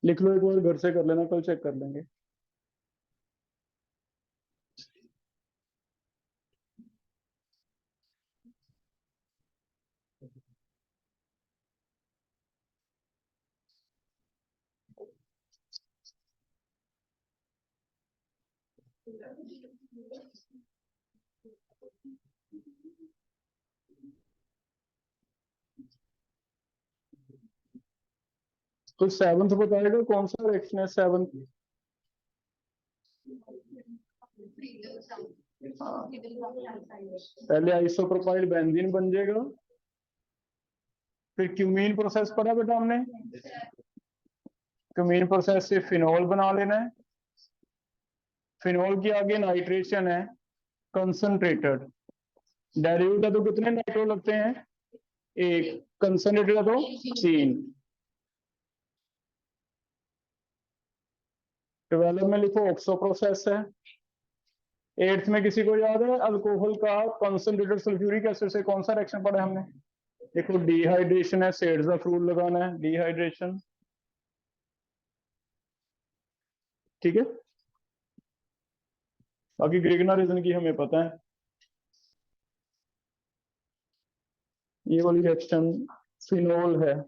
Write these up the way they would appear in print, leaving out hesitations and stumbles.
लिख लो, एक बार घर से कर लेना, कल चेक कर लेंगे। तो सेवंथ बताएगा कौन सा रिएक्शन है सेवंथ? पहले आइसोप्रोपाइल बेंजीन बन जाएगा, फिर क्यूमीन प्रोसेस पढ़ा बेटा हमने। क्यूमीन प्रोसेस से फिनोल बना लेना है। फिनोल की आगे नाइट्रेशन है, कंसंट्रेटेड। डाइल्यूट है तो कितने नाइट्रो लगते हैं? एक। कंसंट्रेटेड है तो तीन। 12 में लिखो ऑक्सो प्रोसेस है। 8th में किसी को याद है अल्कोहल का कंसंट्रेटेड सल्फ्यूरिक एसिड से कौन सा रिएक्शन पढ़ा है हमने? देखो डिहाइड्रेशन है, सेड्स रूल लगाना है, डिहाइड्रेशन। ठीक है, बाकी ग्रिगना रीजन की हमें पता है। ये वाली रिएक्शन फिनोल है,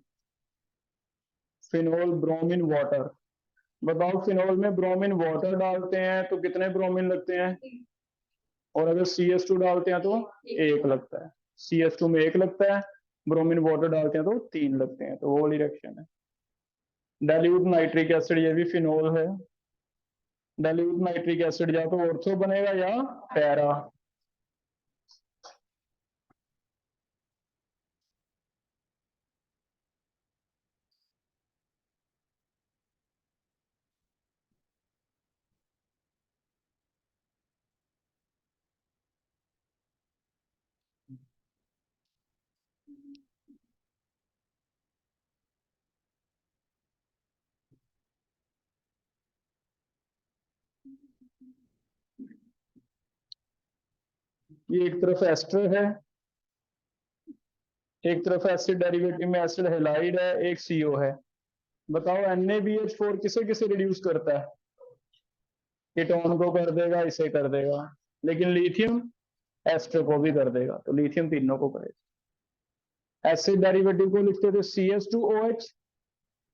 फिनोल ब्रोमीन वाटर। बताओ फिनोल में ब्रोमीन वाटर डालते हैं तो कितने ब्रोमीन लगते हैं? और अगर CS2 डालते हैं तो एक लगता है। CS2 में एक लगता है, ब्रोमीन वाटर डालते हैं तो तीन लगते हैं, तो वो वाली रिएक्शन है। डाइल्यूट नाइट्रिक एसिड, ये भी फिनोल है। डाइल्यूट नाइट्रिक एसिड या तो ऑर्थो बनेगा या पैरा। ये एक तरफ एस्टर है, एक तरफ एसिड डेरिवेटिव में एसिड हेलाइड है, एक CO है। बताओ NaBH4 किसे किसे रिड्यूस करता है? कीटोन को कर देगा, इसे कर देगा, लेकिन लिथियम एस्टर को भी कर देगा, तो लिथियम तीनों को करेगा। एसिड डेरिवेटिव को लिखते थे CS2OH,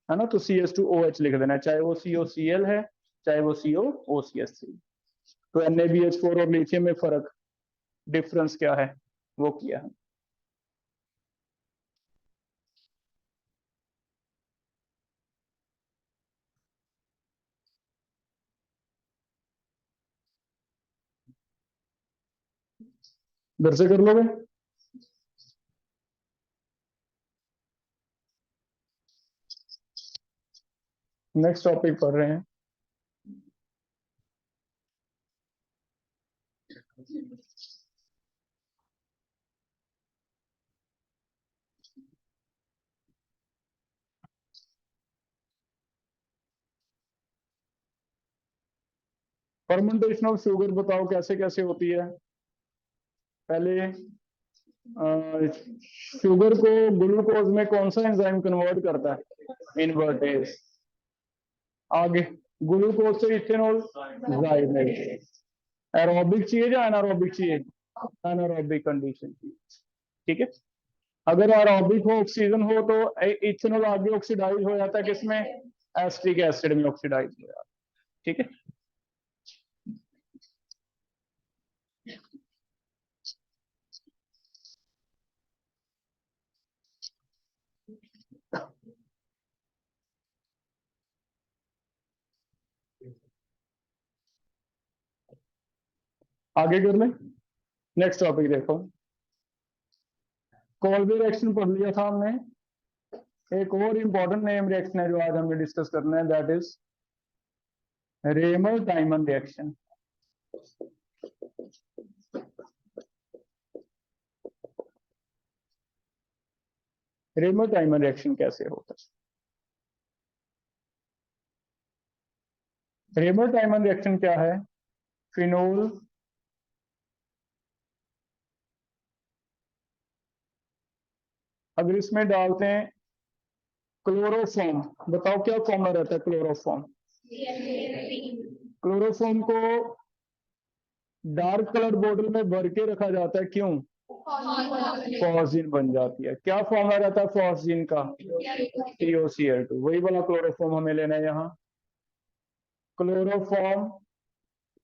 है ना, तो CS2OH लिख देना, चाहे वो COCl है, चाहे वो COOCS3। तो NaBH4 और लिथियम में फर्क, डिफरेंस क्या है वो किया है। घर से कर लोगे? नेक्स्ट टॉपिक पढ़ रहे हैं। फर्मेंटेशन ऑफ शुगर बताओ कैसे कैसे होती है? पहले शुगर को ग्लूकोज में कौन सा एंजाइम कन्वर्ट करता है? इन्वर्टेज। आगे ग्लूकोज से इथेनॉल, जाइमेट। एरोबिक चाहिए या एनारोबिक चाहिए? एनारोबिक कंडीशन चाहिए। ठीक है, अगर एरोबिक हो, ऑक्सीजन हो, तो इथेनॉल आगे ऑक्सीडाइज हो जाता है किसमें? एसिटिक एसिड में ऑक्सीडाइज हो जाता है। ठीक है, आगे कर ले। नेक्स्ट टॉपिक देखो, कॉल्बी रिएक्शन पढ़ लिया था हमने। एक और इंपॉर्टेंट नेम रिएक्शन है जो आज हमें डिस्कस करना है, that is Reimer Tiemann reaction. Reimer Tiemann reaction कैसे होता है? रेमर टाइमन रिएक्शन क्या है? फिनोल अगर इसमें डालते हैं क्लोरोफॉर्म, बताओ क्या फॉर्मूला रहता है क्लोरोफॉर्म? क्लोरोफॉर्म को डार्क कलर बोतल में भर के रखा जाता है, क्यों? फॉस्जीन बन जाती है। क्या फॉर्मूला रहता है फॉस्जीन का? TOCl2। वही वाला क्लोरोफॉर्म हमें लेना है यहाँ। Chloroform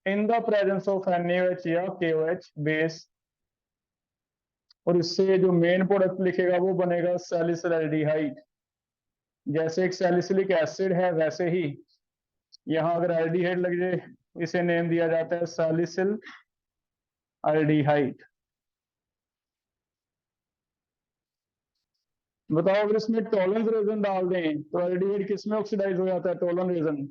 in the presence of NaOH या KOH बेस, और इससे जो मेन प्रोडक्ट लिखेगा वो बनेगा सैलिसिलएल्डिहाइड। जैसे एक सैलिसिलिक एसिड है वैसे ही यहाँ अगर एल्डिहाइड लग जाए इसे नेम दिया जाता है सैलिसिल एल्डिहाइड। बताओ अगर इसमें टोलन रेजन डाल दें तो एल्डिहाइड किस में ऑक्सीडाइज हो जाता है? टोलन रेजन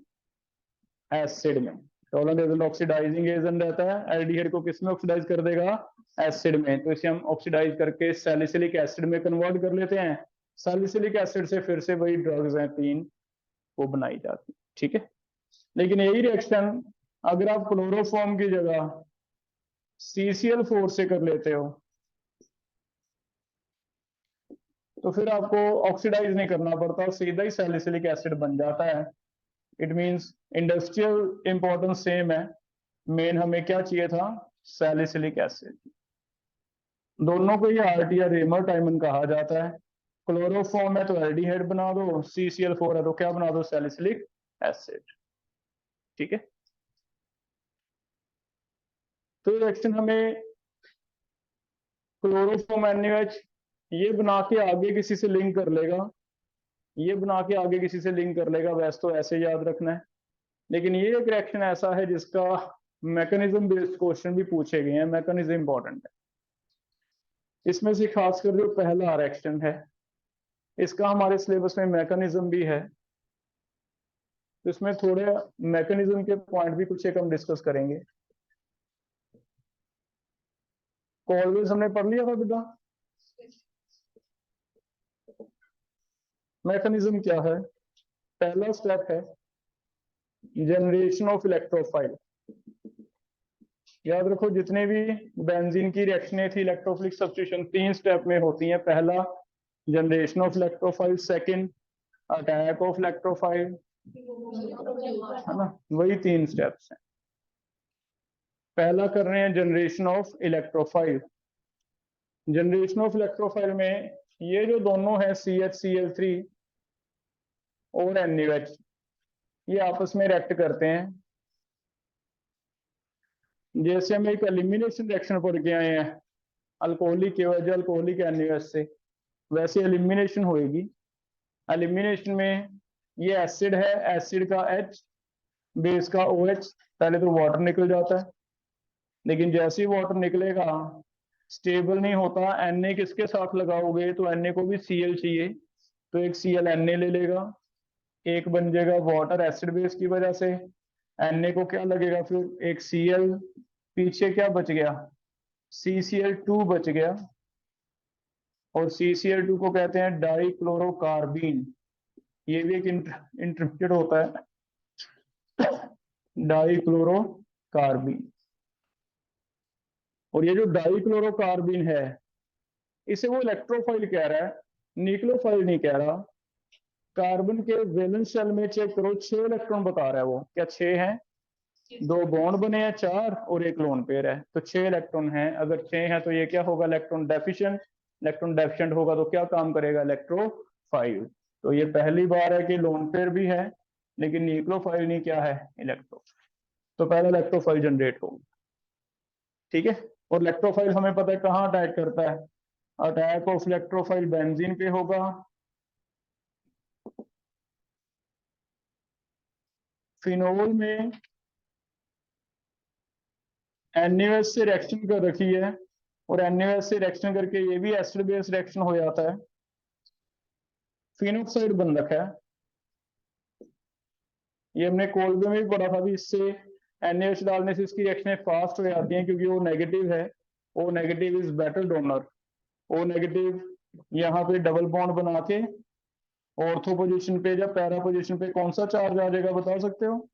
एसिड में। टोलन रेजन ऑक्सीडाइजिंग एजेंट रहता है, एल्डिहाइड को किस में ऑक्सीडाइज कर देगा? एसिड में। तो इसे हम ऑक्सीडाइज करके सैलिसिलिक एसिड में कन्वर्ट कर लेते हैं। सैलिसिलिक एसिड से फिर से वही ड्रग्स हैं 3 वो बनाई जाती, ठीक है। लेकिन यही रिएक्शन अगर आप क्लोरोफॉर्म की जगह CCl4 से कर लेते हो तो फिर आपको ऑक्सीडाइज नहीं करना पड़ता, सीधा ही सैलिसिलिक एसिड बन जाता है। It means industrial importance same है, मेन हमें क्या चाहिए था? Salicylic acid. दोनों को ही आर्ट या रेमर टाइमन कहा जाता है। क्लोरोफॉर्म है तो एल्डिहाइड बना दो, CCl4 है तो क्या बना दो? सैलिसिलिक एसिड, ठीक है। तो रिएक्शन हमें क्लोरोफॉर्म NaOH ये बना के आगे किसी से लिंक कर लेगा, ये बना के आगे किसी से लिंक कर लेगा, वैसे तो ऐसे याद रखना है। लेकिन ये एक रिएक्शन ऐसा है जिसका मैकेनिज्म बेस्ड क्वेश्चन भी पूछे गए हैं, मैकेनिज्म इंपॉर्टेंट है। इसमें से खासकर जो पहला रिएक्शन है इसका हमारे सिलेबस में मैकेनिज्म भी है, तो इसमें थोड़े मैकेनिज्म के पॉइंट भी कुछ एक हम डिस्कस करेंगे। कॉलवेज हमने पढ़ लिया था बेटा। मैकेनिज्म क्या है? पहला स्टेप है जनरेशन ऑफ इलेक्ट्रोफाइल। याद रखो जितने भी बेंजीन की रिएक्शनें थी इलेक्ट्रोफिलिक सब्स्टिट्यूशन 3 स्टेप में होती हैं। पहला generation of electrophile, second attack of electrophile, है ना, वही 3 स्टेप्स हैं। पहला कर रहे हैं generation of electrophile. Generation of electrophile में ये जो दोनों है CHCl3 और NaOH ये आपस में रिएक्ट करते हैं। जैसे हम एक एलिमिनेशन रिएक्शन पढ़ के आए हैं अल्कोहलिक के वजह अल्कोहलिक NaOH से, वैसे एलिमिनेशन होएगी। एलिमिनेशन में ये एसिड है, एसिड का H, बेस का OH, पहले तो वाटर निकल जाता है, लेकिन जैसे ही वाटर निकलेगा स्टेबल नहीं होता। Na किसके साथ लगाओगे? तो Na को भी Cl चाहिए, तो एक Cl Na ले लेगा, एक बन जाएगा वाटर एसिड बेस की वजह से। Na को क्या लगेगा? फिर एक Cl, पीछे क्या बच गया? CCl2 बच गया, और CCl2 को कहते हैं डाइक्लोरोकार्बीन। ये भी एक इंटरमीडिएट होता है डाइक्लोरोकार्बीन। और ये जो डाइक्लोरोकार्बीन है इसे वो इलेक्ट्रोफाइल कह रहा है, न्यूक्लियोफाइल नहीं कह रहा। कार्बन के वैलेंस शेल में चेक करो 6 इलेक्ट्रॉन बता रहा है वो, क्या 6 हैं? 2 बॉन्ड बने हैं 4 और एक लोन पेयर है, तो 6 इलेक्ट्रॉन हैं। अगर 6 हैं तो ये क्या होगा? Electron deficient. इलेक्ट्रॉन डेफिशिएंट होगा तो क्या काम करेगा? इलेक्ट्रोफाइल। तो ये पहली बार है कि लोन पेयर भी है लेकिन न्यूक्लियोफाइल नहीं, क्या है? इलेक्ट्रो। तो पहला इलेक्ट्रोफाइल जनरेट होगा, ठीक है। और इलेक्ट्रोफाइल हमें पता है कहाँ अटैक करता है? अटैक ऑफ इलेक्ट्रोफाइल बेंजीन पे होगा, फिनोल में NaOH से रिएक्शन कर रखी है और NaOH से रिएक्शन करके ये भी एसिड बेस रिएक्शन हो जाता है, फिनोक्साइड बन रखा है। ये हमने कोल्बे में भी पढ़ा था भी, इससे NaOH डालने से इसकी रिएक्शनें फास्ट हो जाती हैं क्योंकि वो नेगेटिव है। O negative is better donor. O negative यहाँ पे डबल बॉन्ड बना के ऑर्थो पोजीशन पे या पैरा पोजीशन पे कौन सा चार्ज आ जाएगा बता सकते हो?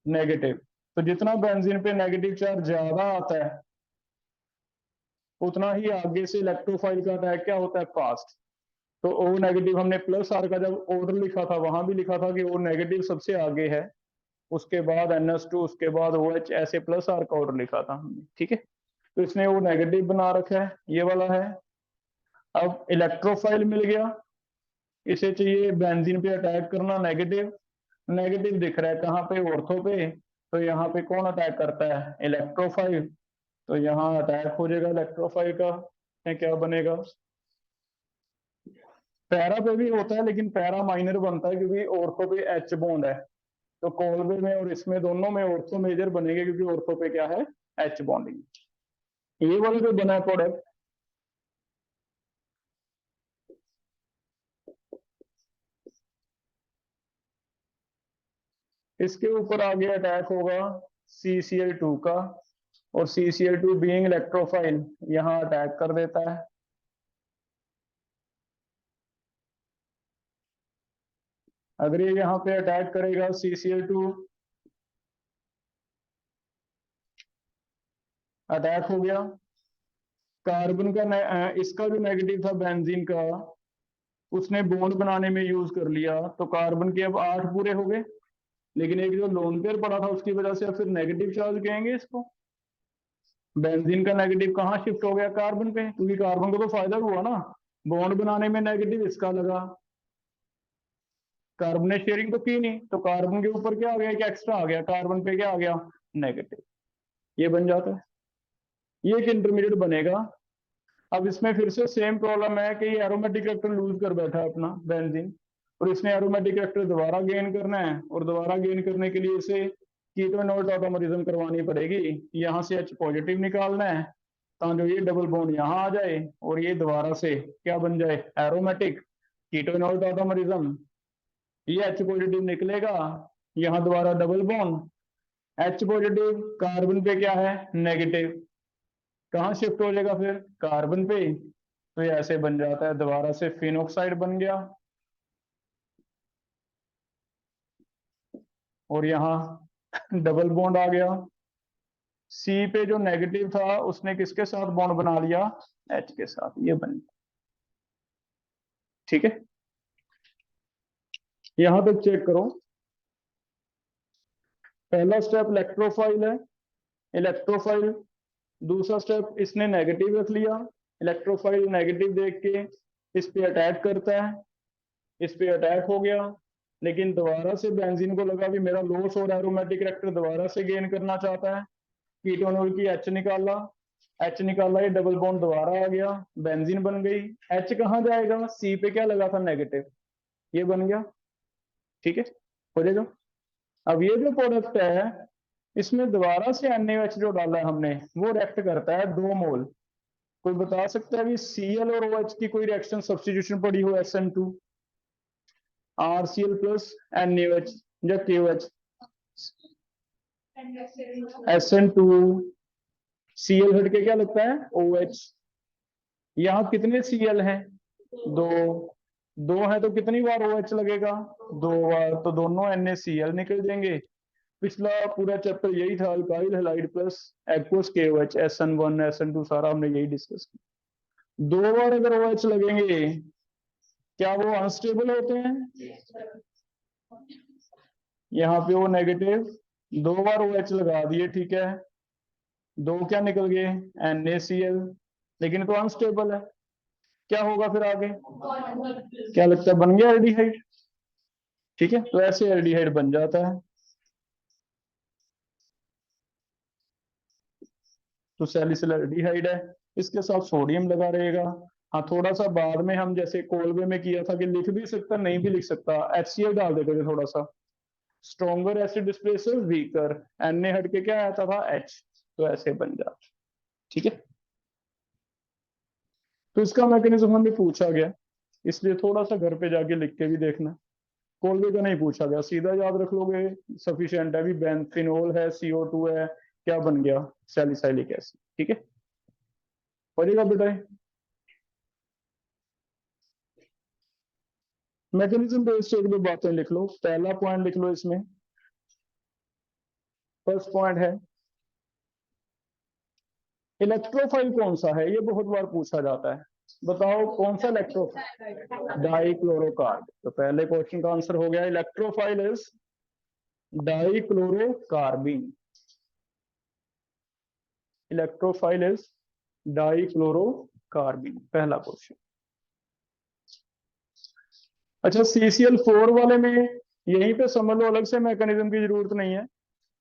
नेगेटिव। तो जितना बेंजीन पे नेगेटिव चार्ज ज्यादा आता है उतना ही आगे से इलेक्ट्रोफाइल का अटैक क्या होता है? फास्ट। तो O नेगेटिव हमने प्लस आर का जब ऑर्डर लिखा था वहां भी लिखा था कि O नेगेटिव सबसे आगे है, उसके बाद NH2, उसके बाद OH, ऐसे प्लस आर का ऑर्डर लिखा था हमने, ठीक है। तो इसने O नेगेटिव बना रखा है, ये वाला है। अब इलेक्ट्रोफाइल मिल गया, इसे चाहिए बेंजीन पे अटैक करना, नेगेटिव। नेगेटिव दिख रहा है कहाँ पे, ऑर्थो पे, तो यहाँ पे कौन अटैक करता है, इलेक्ट्रोफाइल। तो यहाँ अटैक हो जाएगा इलेक्ट्रोफाइल का, क्या बनेगा, पैरा पे भी होता है लेकिन पैरा माइनर बनता है क्योंकि ऑर्थो पे H बॉन्ड है। तो कोलवे में और इसमें दोनों में ऑर्थो मेजर बनेंगे क्योंकि ऑर्थो पे क्या है, H बॉन्डिंग। ये वाला जो बना है प्रोडक्ट, इसके ऊपर आगे अटैक होगा CCl2 का, और CCl2 बीइंग इलेक्ट्रोफाइल यहाँ अटैक कर देता है। अगर ये यहाँ पे अटैक करेगा CCl2, अटैक हो गया। कार्बन का इसका जो नेगेटिव था बेंजीन का, उसने बॉन्ड बनाने में यूज कर लिया, तो कार्बन के अब 8 पूरे हो गए। लेकिन एक जो लोन पेयर पड़ा था उसकी वजह से अब फिर नेगेटिव चार्ज कहेंगे इसको। बेंजीन का नेगेटिव कहाँ शिफ्ट हो गया, कार्बन पे, क्योंकि कार्बन को तो फायदा हुआ ना, बॉन्ड बनाने में नेगेटिव इसका लगा, कार्बन ने शेयरिंग तो की नहीं, तो कार्बन के ऊपर क्या आ गया, क्या एक्स्ट्रा आ गया, कार्बन पे क्या आ गया, नेगेटिव। ये बन जाता है, ये एक इंटरमीडिएट बनेगा। अब इसमें फिर से सेम प्रॉब्लम है कि ये एरोमेटिक कैरेक्टर लूज कर बैठा है अपना बेंजीन, और इसने एरोमेटिक कैरेक्टर दोबारा गेन करना है, और दोबारा गेन करने के लिए इसे कीटोनोल ऑटोमरिज्म करवानी पड़ेगी। यहाँ से H पॉजिटिव निकालना है ताकि ये डबल बॉन्ड यहाँ आ जाए और ये दोबारा से क्या बन जाए, एरोमेटिक कीटोनोल ऑटोमरिज्म। ये H पॉजिटिव निकलेगा, यहाँ दोबारा double bond, H positive carbon पे क्या है, नेगेटिव, कहाँ शिफ्ट हो जाएगा फिर, कार्बन पे। तो ये ऐसे बन जाता है, दोबारा से फिनोक्साइड बन गया, और यहाँ डबल बॉन्ड आ गया। सी पे जो नेगेटिव था उसने किसके साथ बॉन्ड बना लिया, H के साथ, ये बन गया, ठीक है। यहां तक चेक करो, पहला स्टेप इलेक्ट्रोफाइल है, इलेक्ट्रोफाइल। दूसरा स्टेप इसने नेगेटिव रख लिया, इलेक्ट्रोफाइल नेगेटिव देख के इस पे अटैक करता है, इस पे अटैक हो गया। लेकिन दोबारा से बेंजीन को लगा भी मेरा लॉस हो रहा है, एरोमेटिक कैरेक्टर दोबारा से गेन करना चाहता है, कीटोनोल की H निकाला, H निकाला, ये डबल बॉन्ड दोबारा आ गया, बेंजीन बन गई। H कहाँ जाएगा, C पे क्या लगा था, नेगेटिव, ये बन गया, ठीक है, हो जाएगा। अब ये जो प्रोडक्ट है इसमें दोबारा से NaOH जो डाला है हमने वो रिएक्ट करता है 2 मोल। कोई बता सकता है भी Cl और OH की कोई रिएक्शन सब्स्टिट्यूशन पड़ी हो, SN2, RCl प्लस NaOH या KOH, SN2 Cl हट के क्या लगता है, OH। यहाँ कितने Cl हैं, 2, 2 है तो कितनी बार OH लगेगा, 2 बार, तो दोनों NaCl निकल जाएंगे। पिछला पूरा चैप्टर यही था, alkyl halide plus aqueous KOH, SN1 SN2 सारा हमने यही डिस्कस किया। 2 बार अगर OH लगेंगे क्या वो अनस्टेबल होते हैं, यहाँ पे वो नेगेटिव, 2 बार OH लगा दिए, ठीक है, 2 क्या निकल गए, NaCl, लेकिन तो अनस्टेबल है, क्या होगा फिर आगे, क्या लगता है, बन गया एल्डिहाइड, ठीक है। तो ऐसे एल्डिहाइड बन जाता है। तो सैलिसिल एल्डिहाइड है, इसके साथ सोडियम लगा रहेगा। हाँ, थोड़ा सा बाद में हम जैसे कोलवे में किया था कि लिख भी सकता नहीं भी लिख सकता, HCl डाल देते थे थोड़ा सा, stronger acid displacer weaker, Na हट के क्या आता था, H, तो ऐसे बन जाता, ठीक है। तो इसका मैकेनिज्म हमें पूछा गया, इसलिए थोड़ा सा घर पे जाके लिख के भी देखना, कोलवे का नहीं पूछा गया, सीधा याद रख लोगे सफिशिएंट है, भी बेंफिनोल है, CO2 है, क्या बन गया, सैलिसाइलिक एसिड, ठीक है, पढ़ेगा बेटा। मैकेनिज्म बेस्ड एक दो बातें लिख लो, पहला पॉइंट लिख लो इसमें, फर्स्ट पॉइंट है इलेक्ट्रोफाइल कौन सा है, ये बहुत बार पूछा जाता है। बताओ कौन सा इलेक्ट्रो, डाइक्लोरोकार्बन। तो पहले क्वेश्चन का आंसर हो गया, electrophile is dichlorocarbene. Electrophile is dichlorocarbene, पहला क्वेश्चन। अच्छा, CCl4 वाले में यहीं पे समझ लो, अलग से मैकेनिज्म की जरूरत नहीं है।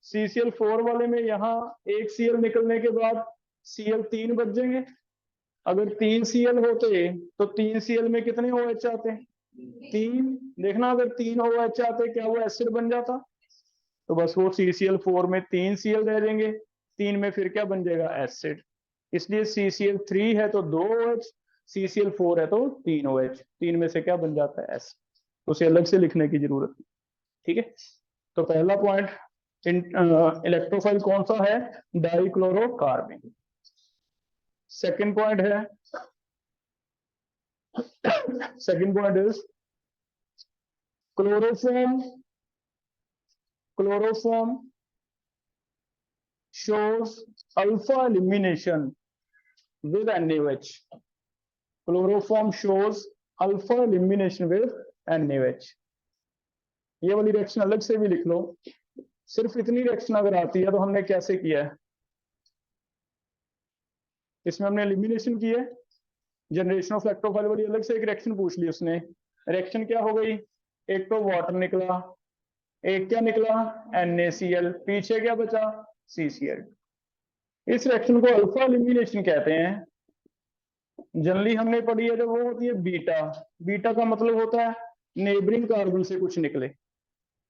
CCl4 वाले में यहाँ एक Cl निकलने के बाद Cl 3 बच जाएंगे। अगर 3 Cl होते तो 3 Cl में कितने OH आते? 3। देखना, अगर 3 OH आते क्या वो एसिड बन जाता? तो बस वो CCl4 में 3 Cl रह जाएंगे, 3 में फिर क्या बन जाएगा? एसिड। इसलिए CCl3 है तो 2 OH, CCl4 है तो 3 OH, 3 में से क्या बन जाता है? एसिड। तो उसे अलग से लिखने की जरूरत नहीं। ठीक है, तो पहला पॉइंट, इलेक्ट्रोफाइल कौन सा है? डाइक्लोरोकार्बिन। सेकंड पॉइंट है, second point is chloroform. Chloroform shows alpha elimination with NaOH. Chloroform shows alpha elimination with NaOH. ये वाली रिएक्शन अलग से भी लिख लो। सिर्फ इतनी रिएक्शन अगर आती है तो हमने कैसे किया है? इसमें हमने एलिमिनेशन की है, जनरेशन ऑफ इलेक्ट्रोफाइल वाली अलग से एक रिएक्शन पूछ ली उसने। रिएक्शन क्या हो गई? एक तो वाटर निकला, एक क्या निकला? NaCl, पीछे क्या बचा? CCl। इस रिएक्शन को अल्फा एलिमिनेशन कहते हैं। जनरली हमने पढ़ी है, जो वो होती है बीटा। बीटा का मतलब होता है नेबरिंग कार्बन से कुछ निकले,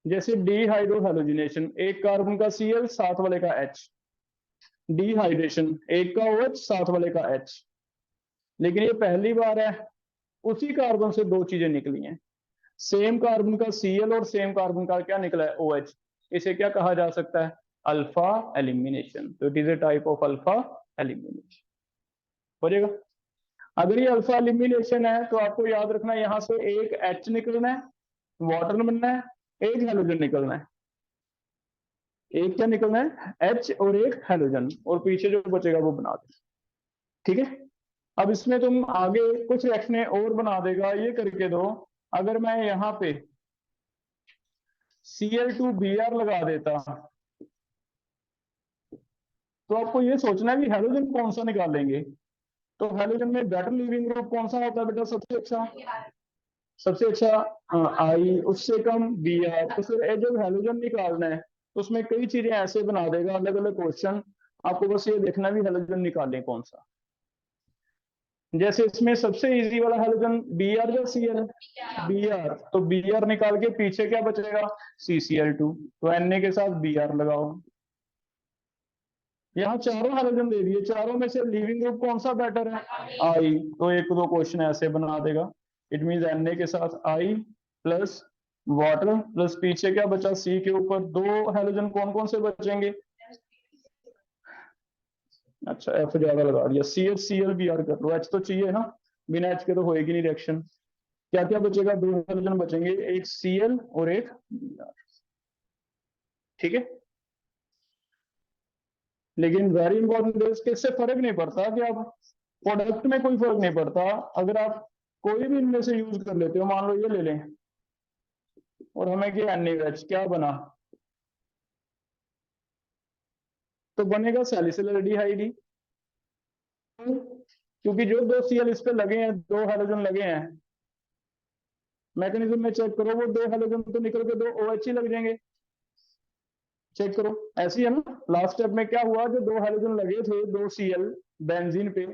जैसे डिहाइड्रोहैलोजिनेशन, एक कार्बन का Cl साथ वाले का H, डिहाइड्रेशन, एक का OH साथ वाले का H। लेकिन ये पहली बार है उसी कार्बन से दो चीजें निकली हैं, सेम कार्बन का Cl और सेम कार्बन का क्या निकला है? OH। इसे क्या कहा जा सकता है? Alpha elimination. तो it is a type of alpha elimination. हो जाएगा। अगर ये अल्फा एलिमिनेशन है तो आपको याद रखना, यहां से एक H निकलना है, वाटर बनना है, एक हेलोजन निकलना है। एक क्या निकलना है? H और एक हेलोजन, और पीछे जो बचेगा वो बना दे। ठीक है, अब इसमें तुम आगे कुछ रिएक्शनें और बना देगा, ये करके दो। अगर मैं यहाँ पे Cl2Br लगा देता तो आपको ये सोचना है कि हेलोजन कौन सा निकालेंगे। तो हेलोजन में बेटर लीविंग ग्रुप कौन सा होता है बेटा? सबसे अच्छा, सबसे अच्छा आई, उससे कम Br। तो फिर जब हेलोजन निकालना है तो उसमें कई चीजें ऐसे बना देगा, अलग अलग क्वेश्चन। आपको बस ये देखना भी हेलोजन निकालें कौन सा। जैसे इसमें सबसे इजी वाला हेलोजन Br या Cl? Br। तो Br निकाल के पीछे क्या बचेगा? CCl2। तो Na के साथ Br लगाओ। यहाँ चारों हेलोजन दे दिए, चारों में से लीविंग ग्रुप कौन सा बेटर है? आई। तो एक दो क्वेश्चन ऐसे बना देगा। इट मीन Na के साथ I प्लस वाटर प्लस पीछे क्या बचा? C के ऊपर दो हेलोजन कौन कौन से बचेंगे? अच्छा, F ज्यादा लगा दिया, CHCl Br कर लो। H तो चाहिए ना, बिना H के तो होएगी नहीं रिएक्शन। क्या क्या बचेगा? दो हेलोजन बचेंगे, एक Cl और एक Br। ठीक है, लेकिन वेरी इंपॉर्टेंट है कि इससे फर्क नहीं पड़ता कि आप प्रोडक्ट में, कोई फर्क नहीं पड़ता। अगर आप कोई भी इनमें से यूज कर लेते हो, मान लो ये ले लें और हमें क्या NaOH क्या बना, तो बनेगा सैलिसिल एल्डिहाइड ही। क्योंकि जो दो Cl इस पे लगे हैं, दो हेलोजन लगे हैं, मैकेनिज्म में चेक करो, वो दो हेलोजन तो निकल के दो OH ही लग जाएंगे। चेक करो, ऐसे ही है ना। लास्ट स्टेप में क्या हुआ, जो दो हेलोजन लगे थे, दो Cl बेंजीन पे,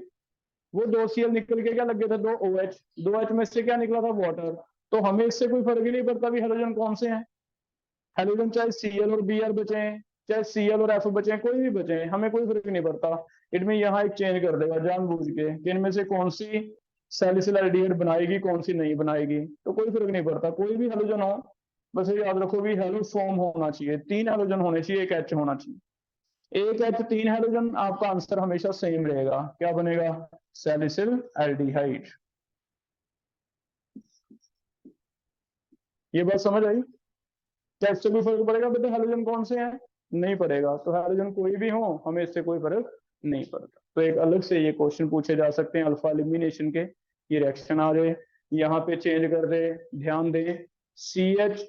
वो दो Cl निकल के क्या लग गए थे? दो OH। दो H में से क्या निकला था? वाटर। तो हमें इससे कोई फर्क ही नहीं पड़ता भी हेलोजन कौन से हैं। हेलोजन चाहे Cl और Br बचे, चाहे Cl और F बचे, कोई भी बचे, हमें कोई फर्क नहीं पड़ता। इनमें यहाँ एक चेंज कर देगा जानबूझ के कि इनमें से कौन सी सैलिसिल एल्डिहाइड बनाएगी, कौन सी नहीं बनाएगी। तो कोई फर्क नहीं पड़ता, कोई भी हेलोजन हो, बस ये याद रखो भी हेलो फॉर्म होना चाहिए, तीन हेलोजन होने चाहिए, एक H होना चाहिए। एक H तीन हेलोजन, आपका आंसर हमेशा सेम रहेगा। क्या बनेगा? Salicyl aldehyde. ये बात समझ आई? क्या इससे कोई फर्क पड़ेगा बेटा हेलोजन कौन से हैं? नहीं पड़ेगा। तो हाइड्रोजन कोई भी हो हमें इससे कोई फर्क नहीं पड़ता। तो एक अलग से ये क्वेश्चन पूछे जा सकते हैं अल्फा एलिमिनेशन के। ये रिएक्शन आ गए, यहाँ पे चेंज कर दे, ध्यान दे CH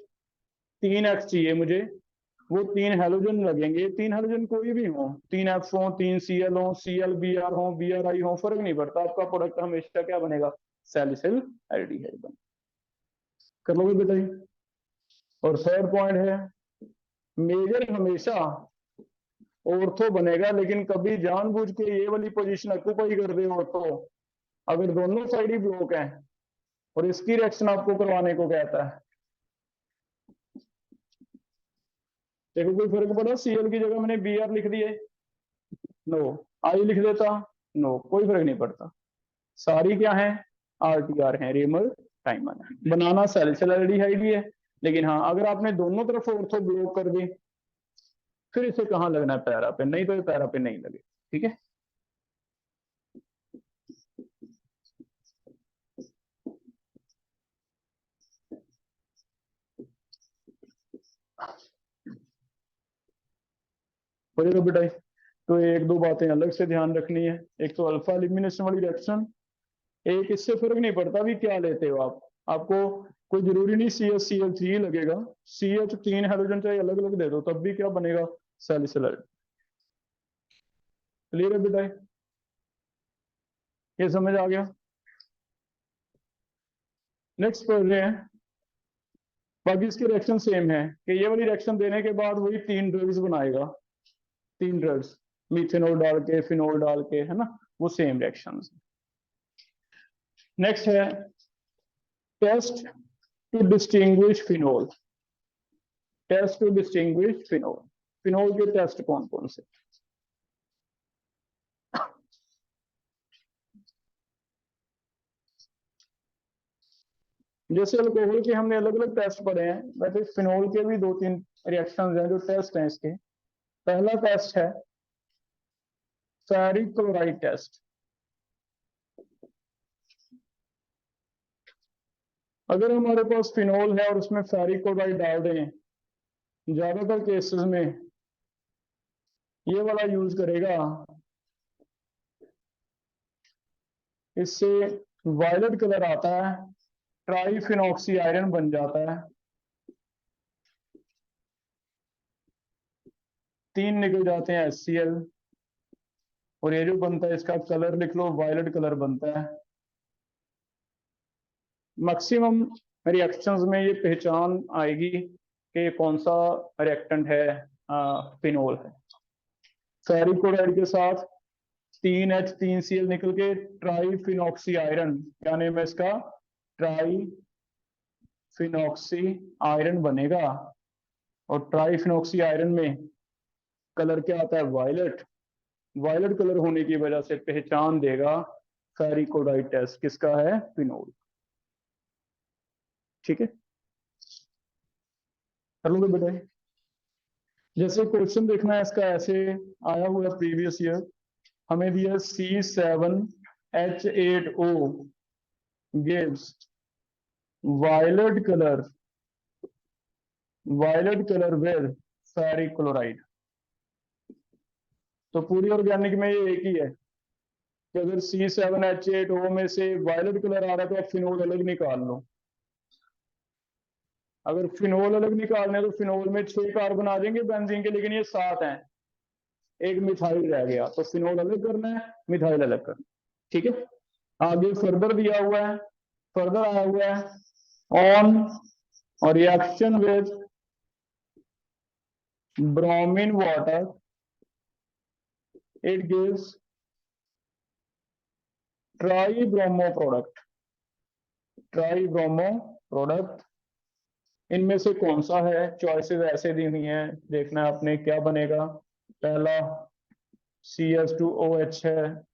3X चाहिए मुझे, वो 3 हैलोजन लगेंगे, 3 हैलोजन कोई भी हो, 3F हो, 3Cl हो, ClBr हो, Bri हो, फर्क नहीं पड़ता, आपका प्रोडक्ट हमेशा क्या बनेगा, सैलिसिल एल्डिहाइड बनेगा। कर लोगे बेटा ये। और थर्ड पॉइंट है मेजर हमेशा ऑर्थो बनेगा, लेकिन कभी जानबूझ के ये वाली पोजीशन ऑक्यूपाई कर दे ऑर्थो, अगर दोनों साइड ही ब्लॉक है और इसकी रिएक्शन आपको करवाने को कहता है, देखो कोई फर्क पड़ा, Cl की जगह मैंने Br लिख दिए, नो, आई लिख देता, नो, कोई फर्क नहीं पड़ता, सारी क्या है RTR है, रेमर टाइमर है, बनाना सैलिसिल एल्डिहाइड ही है। लेकिन हाँ अगर आपने दोनों तरफ ऑर्थो ब्लॉक कर दी, फिर इसे कहाँ लगना है, पैरा पे, नहीं तो ये पैरा पे नहीं लगे। ठीक है, तो बेटा तो एक दो बातें अलग से ध्यान रखनी है। एक तो अल्फा एलिमिनेशन वाली रिएक्शन, एक इससे फर्क नहीं पड़ता भी क्या लेते हो आप, आपको कोई जरूरी नहीं CH Cl3 लगेगा, CH 3 हाइड्रोजन चाहे अलग अलग दे दो तब भी क्या बनेगा, सैलिसिल। क्लियर है बेटा, ये समझ आ गया। नेक्स्ट पढ़ रहे हैं, बाकी इसके रिएक्शन सेम है कि ये वाली रिएक्शन देने के बाद वही 3 ड्रग्स बनाएगा, 3 ड्रग्स, मीथेनॉल डाल के, फिनोल डाल के, है ना, वो सेम रिएक्शन। नेक्स्ट है test to distinguish phenol, test to distinguish phenol, phenol के टेस्ट कौन कौन से, जैसे अल्कोहल के हमने अलग अलग टेस्ट पढ़े हैं, वैसे फिनोल के भी 2-3 रिएक्शंस हैं जो टेस्ट हैं इसके। पहला टेस्ट है फेरिक क्लोराइड टेस्ट। अगर हमारे पास फिनोल है और उसमें फेरिक क्लोराइड डाल दें, ज्यादातर केसेस में ये वाला यूज करेगा, इससे वायलेट कलर आता है, ट्राईफिनॉक्सी आयरन बन जाता है, 3 निकल जाते हैं HCl, और ये जो बनता है इसका कलर लिख लो, वायलेट कलर बनता है। मैक्सिमम रिएक्शंस में ये पहचान आएगी कि कौन सा रिएक्टेंट है, फिनोल है। फेरिक क्लोराइड के साथ 3H3Cl निकल के ट्राईफिनॉक्सी आयरन, क्या नेम है इसका, ट्राईफिनॉक्सी आयरन बनेगा, और ट्राईफिनॉक्सी आयरन में कलर क्या आता है, वायलेट, वायलेट कलर होने की वजह से पहचान देगा फेरिक क्लोराइड टेस्ट किसका है, फिनोल। ठीक है, कर लोगे बेटा, जैसे क्वेश्चन देखना है इसका, ऐसे आया हुआ प्रीवियस ईयर, हमें दिया C7H8O gives violet color with ferric chloride। तो पूरी ऑर्गेनिक में ये एक ही है कि अगर C7H8O में से वायलेट कलर आ रहा है तो आप फिनोल अलग निकाल लो, अगर फिनोल अलग निकालने तो फिनोल में 6 कार्बन आ जाएंगे बेंजीन के, लेकिन ये 7 हैं, एक मिथाइल रह गया, तो फिनोल अलग करना है, मिथाइल अलग करना। ठीक है, आगे फर्दर दिया हुआ है, फर्दर आया हुआ है ऑन और reaction with bromine water it gives try bromo product. इनमें से कौन सा है, चॉइसेस ऐसे दी हुई हैं, देखना है आपने क्या बनेगा। पहला CH2OH है,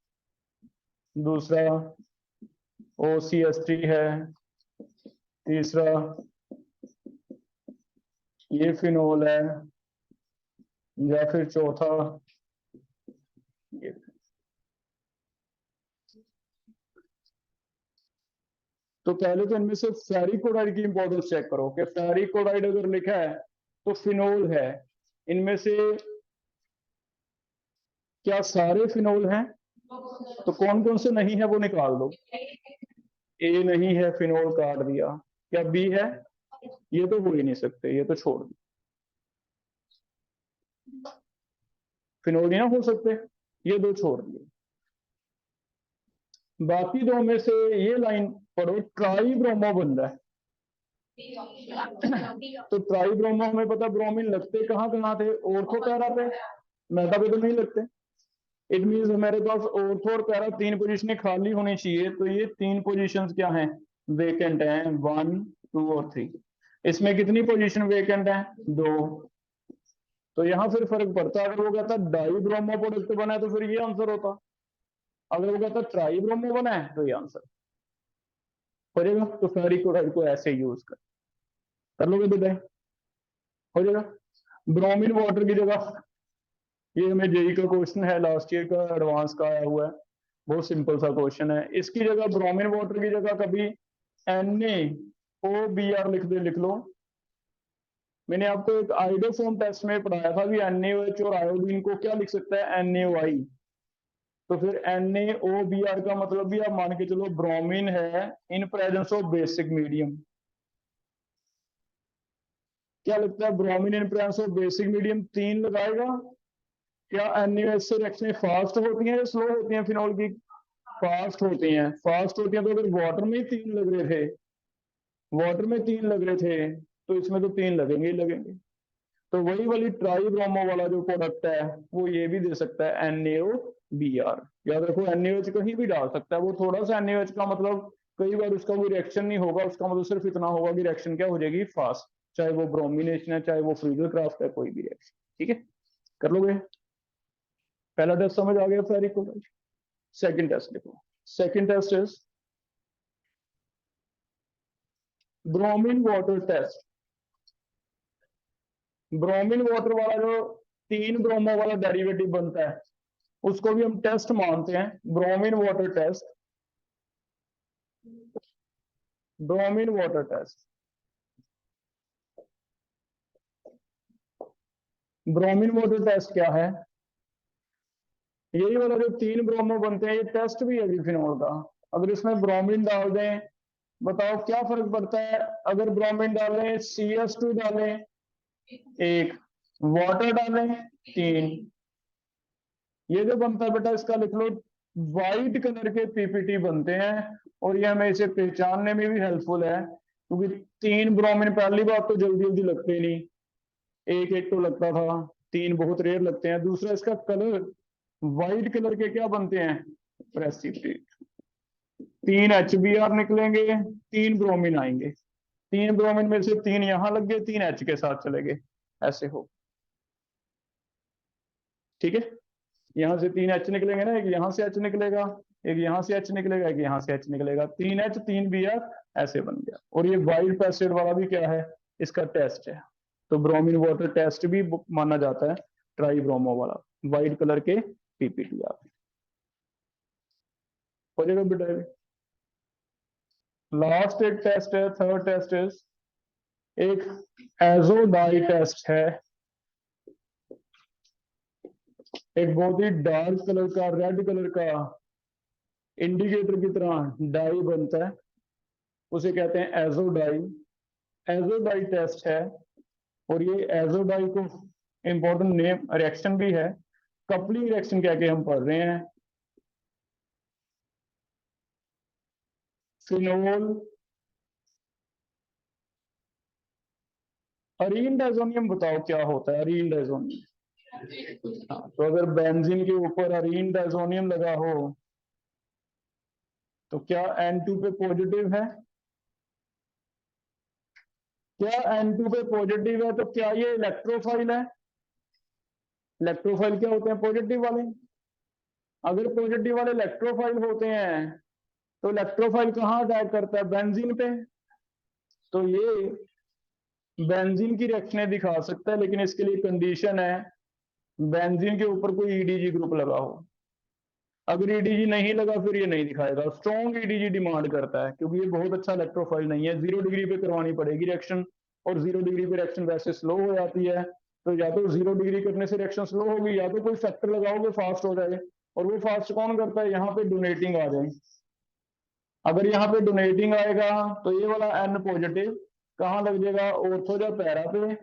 दूसरा OCH3 है, तीसरा ये फिनोल है, या फिर चौथा ये। तो पहले तो इनमें से फेरिक क्लोराइड की इंपॉर्टेंस चेक करो कि फेरिक क्लोराइड अगर लिखा है तो फिनोल है, इनमें से क्या सारे फिनोल हैं? तो कौन कौन से नहीं है वो निकाल दो। ए नहीं है, फिनोल काट दिया। क्या बी है? ये तो हो ही नहीं सकते, ये तो छोड़ दो, फिनोल नहीं ना हो सकते, ये दो छोड़ दिए। बाकी दो में से ये लाइन पढ़ो, ट्राई ब्रोमो बन रहा है। तो ट्राई ब्रोमो हमें पता, ब्रोमीन लगते कहाँ कहाँ थे? ऑर्थो पैरा पे, मेटा पे तो नहीं लगते। इट मीन्स हमारे पास ऑर्थो और पैरा तीन पोजीशनें खाली होनी चाहिए, तो ये तीन पोजीशंस क्या हैं? वेकेंट हैं, 1 2 और 3। इसमें कितनी पोजीशन वेकेंट है? 2। तो यहाँ फिर फर्क पड़ता है, अगर वो कहता डाई ब्रोमो प्रोडक्ट बना है तो फिर ये आंसर होता, अगर वो कहता ट्राई ब्रोमो बना है तो ये आंसर हो जाएगा। तो फेरिक को ऐसे यूज कर लोगे बेटा, हो जाएगा। ब्रोमीन वाटर की जगह, ये हमें जेई का क्वेश्चन है, लास्ट ईयर का एडवांस का आया हुआ है, बहुत सिंपल सा क्वेश्चन है। इसकी जगह ब्रोमीन वाटर की जगह कभी NaOBr लिख लो। मैंने आपको एक आइडोफॉर्म टेस्ट में पढ़ाया था कि NaOH और आयोडीन को क्या लिख सकता है? NaOI। तो फिर NaOBr का मतलब भी आप मान के चलो ब्रोमीन है in presence of basic medium. क्या लगता है bromine in presence of basic medium 3 लगाएगा? क्या NaOH से रिएक्शनें फास्ट होती हैं या स्लो होती हैं? फिनॉल की फास्ट होती हैं। फास्ट होती हैं, तो अगर वाटर में ही 3 लग रहे थे, वाटर में 3 लग रहे थे, तो इसमें तो 3 लगेंगे ही लगेंगे। तो वही वाली ट्राई ब्रोमो वाला जो प्रोडक्ट है वो ये भी दे सकता है NaOBr। याद रखो NaOH कहीं भी डाल सकता है, वो थोड़ा सा NaOH का मतलब कई बार उसका कोई रिएक्शन नहीं होगा, उसका मतलब सिर्फ इतना होगा कि रिएक्शन क्या हो जाएगी? फास्ट, चाहे वो ब्रोमिनेशन है, चाहे वो फ्रीजर क्राफ्ट है, कोई भी रिएक्शन। ठीक है, कर लोगे? पहला टेस्ट समझ आ गया फेरिक को? सेकंड टेस्ट देखो। Second test is bromine water test. Bromine water वाला जो 3 ब्रोमो वाला डेरिवेटिव बनता है उसको भी हम टेस्ट मानते हैं, bromine water test. Bromine water test, bromine water test क्या है? यही वाला जो 3 ब्रोमो बनते हैं, ये टेस्ट भी है फिनोल का। अगर इसमें ब्रोमीन डाल दें, बताओ क्या फर्क पड़ता है? अगर ब्रोमीन डालें, CS2 डालें 1, वाटर डालें 3, ये जो बनता है बेटा इसका लिख लो, व्हाइट कलर के PPT बनते हैं। और ये हमें इसे पहचानने में भी हेल्पफुल है, क्योंकि 3 ब्रोमीन पहली बात तो जल्दी जल्दी लगते नहीं, एक एक तो लगता था, 3 बहुत रेयर लगते हैं। दूसरा इसका कलर, व्हाइट कलर के क्या बनते हैं? प्रेसिपिटेट। 3 HBr निकलेंगे, 3 ब्रोमीन आएंगे, 3 ब्रोमीन में से 3 यहां लग गए, 3 H के साथ चले गए, ऐसे हो। ठीक है, यहां से 3 H निकलेंगे ना, एक यहां से H निकलेगा, एक यहां से H निकलेगा, एक यहां से H निकलेगा, 3 H 3 Br ऐसे बन गया। और ये वाइल्ड पैसेड वाला भी क्या है? इसका टेस्ट है। तो ब्रोमीन वाटर टेस्ट भी माना जाता है ट्राई ब्रोमो वाला, वाइट कलर के PPT आप हो जाएगा बेटा। लास्ट एक टेस्ट है, थर्ड टेस्ट इज एक एजोडाई टेस्ट है। एक बहुत ही डार्क कलर का, रेड कलर का इंडिकेटर की तरह डाई बनता है, उसे कहते हैं एजोडाई। एजोडाई टेस्ट है। और ये एजोडाई को इंपॉर्टेंट नेम रिएक्शन भी है, कपलिंग रिएक्शन कह के हम पढ़ रहे हैं। फिनोल अरीन डाइजोनियम, बताओ क्या होता है अरीन डाइजोनियम? हाँ, तो अगर बेंजीन के ऊपर अरीन डाइजोनियम लगा हो तो क्या N2 पे पॉजिटिव है? क्या N2 पे पॉजिटिव है तो क्या ये इलेक्ट्रोफाइल है? इलेक्ट्रोफाइल क्या होते हैं? पॉजिटिव वाले। अगर पॉजिटिव वाले इलेक्ट्रोफाइल होते हैं तो इलेक्ट्रोफाइल कहाँ अटैक करता है? बेंजीन पे। तो ये बेंजीन की रिएक्शनें दिखा सकता है, लेकिन इसके लिए कंडीशन है बेंजीन के ऊपर कोई EDG ग्रुप लगा हो। अगर EDG नहीं लगा फिर ये नहीं दिखाएगा। स्ट्रॉन्ग EDG डिमांड करता है, क्योंकि ये बहुत अच्छा इलेक्ट्रोफाइल नहीं है। 0 डिग्री पे करवानी पड़ेगी रिएक्शन, और 0 डिग्री पे रिएक्शन वैसे स्लो हो जाती है, तो या तो 0 डिग्री करने से रिएक्शन स्लो होगी, या तो कोई फैक्टर लगाओगे फास्ट हो जाए। और वो फास्ट कौन करता है, यहाँ पे डोनेटिंग आ जाए। अगर यहाँ पे डोनेटिंग आएगा तो ये वाला N पॉजिटिव कहाँ लग जाएगा, ऑर्थो या पैरा पे।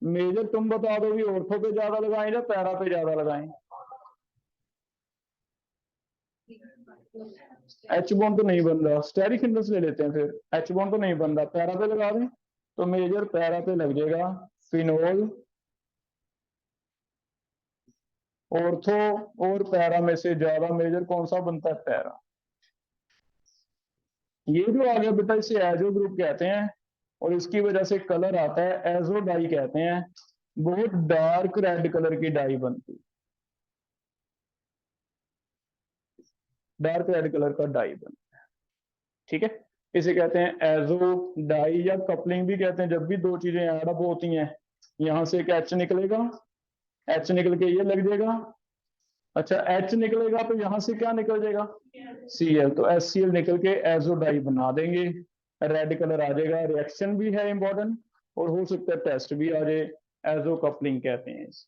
मेजर तुम बता दो कि ऑर्थो पे ज्यादा लगाएं या पैरा पे ज्यादा लगाएं। एच बॉन्ड तो नहीं बन रहा, स्टेरिक हिंडल्स ले लेते हैं फिर। एच बॉन्ड तो नहीं बन रहा, पैरा पे लगा दें तो मेजर पैरा पे लग जाएगा फिनोल। ऑर्थो और पैरा में से ज्यादा मेजर कौन सा बनता है, पैरा। ये जो आ गया बेटा इसे एजो ग्रुप कहते हैं, और इसकी वजह से कलर आता है एजो डाई कहते हैं। बहुत डार्क रेड कलर की डाई बनती है, डार्क रेड कलर का डाई बनता है। ठीक है, इसे कहते हैं एजो डाई, या कपलिंग भी कहते हैं। जब भी दो चीजें एड अप होती हैं, यहां से एक एच निकलेगा, एच निकल के ये लग जाएगा। अच्छा, एच निकलेगा तो यहां से क्या निकल जाएगा, Cl, तो HCl निकल के एजो डाई बना देंगे, रेड कलर आ जाएगा। रिएक्शन भी है इंपॉर्टेंट, और हो सकता है टेस्ट भी आ जाए। एजो कपलिंग कहते हैं इसे।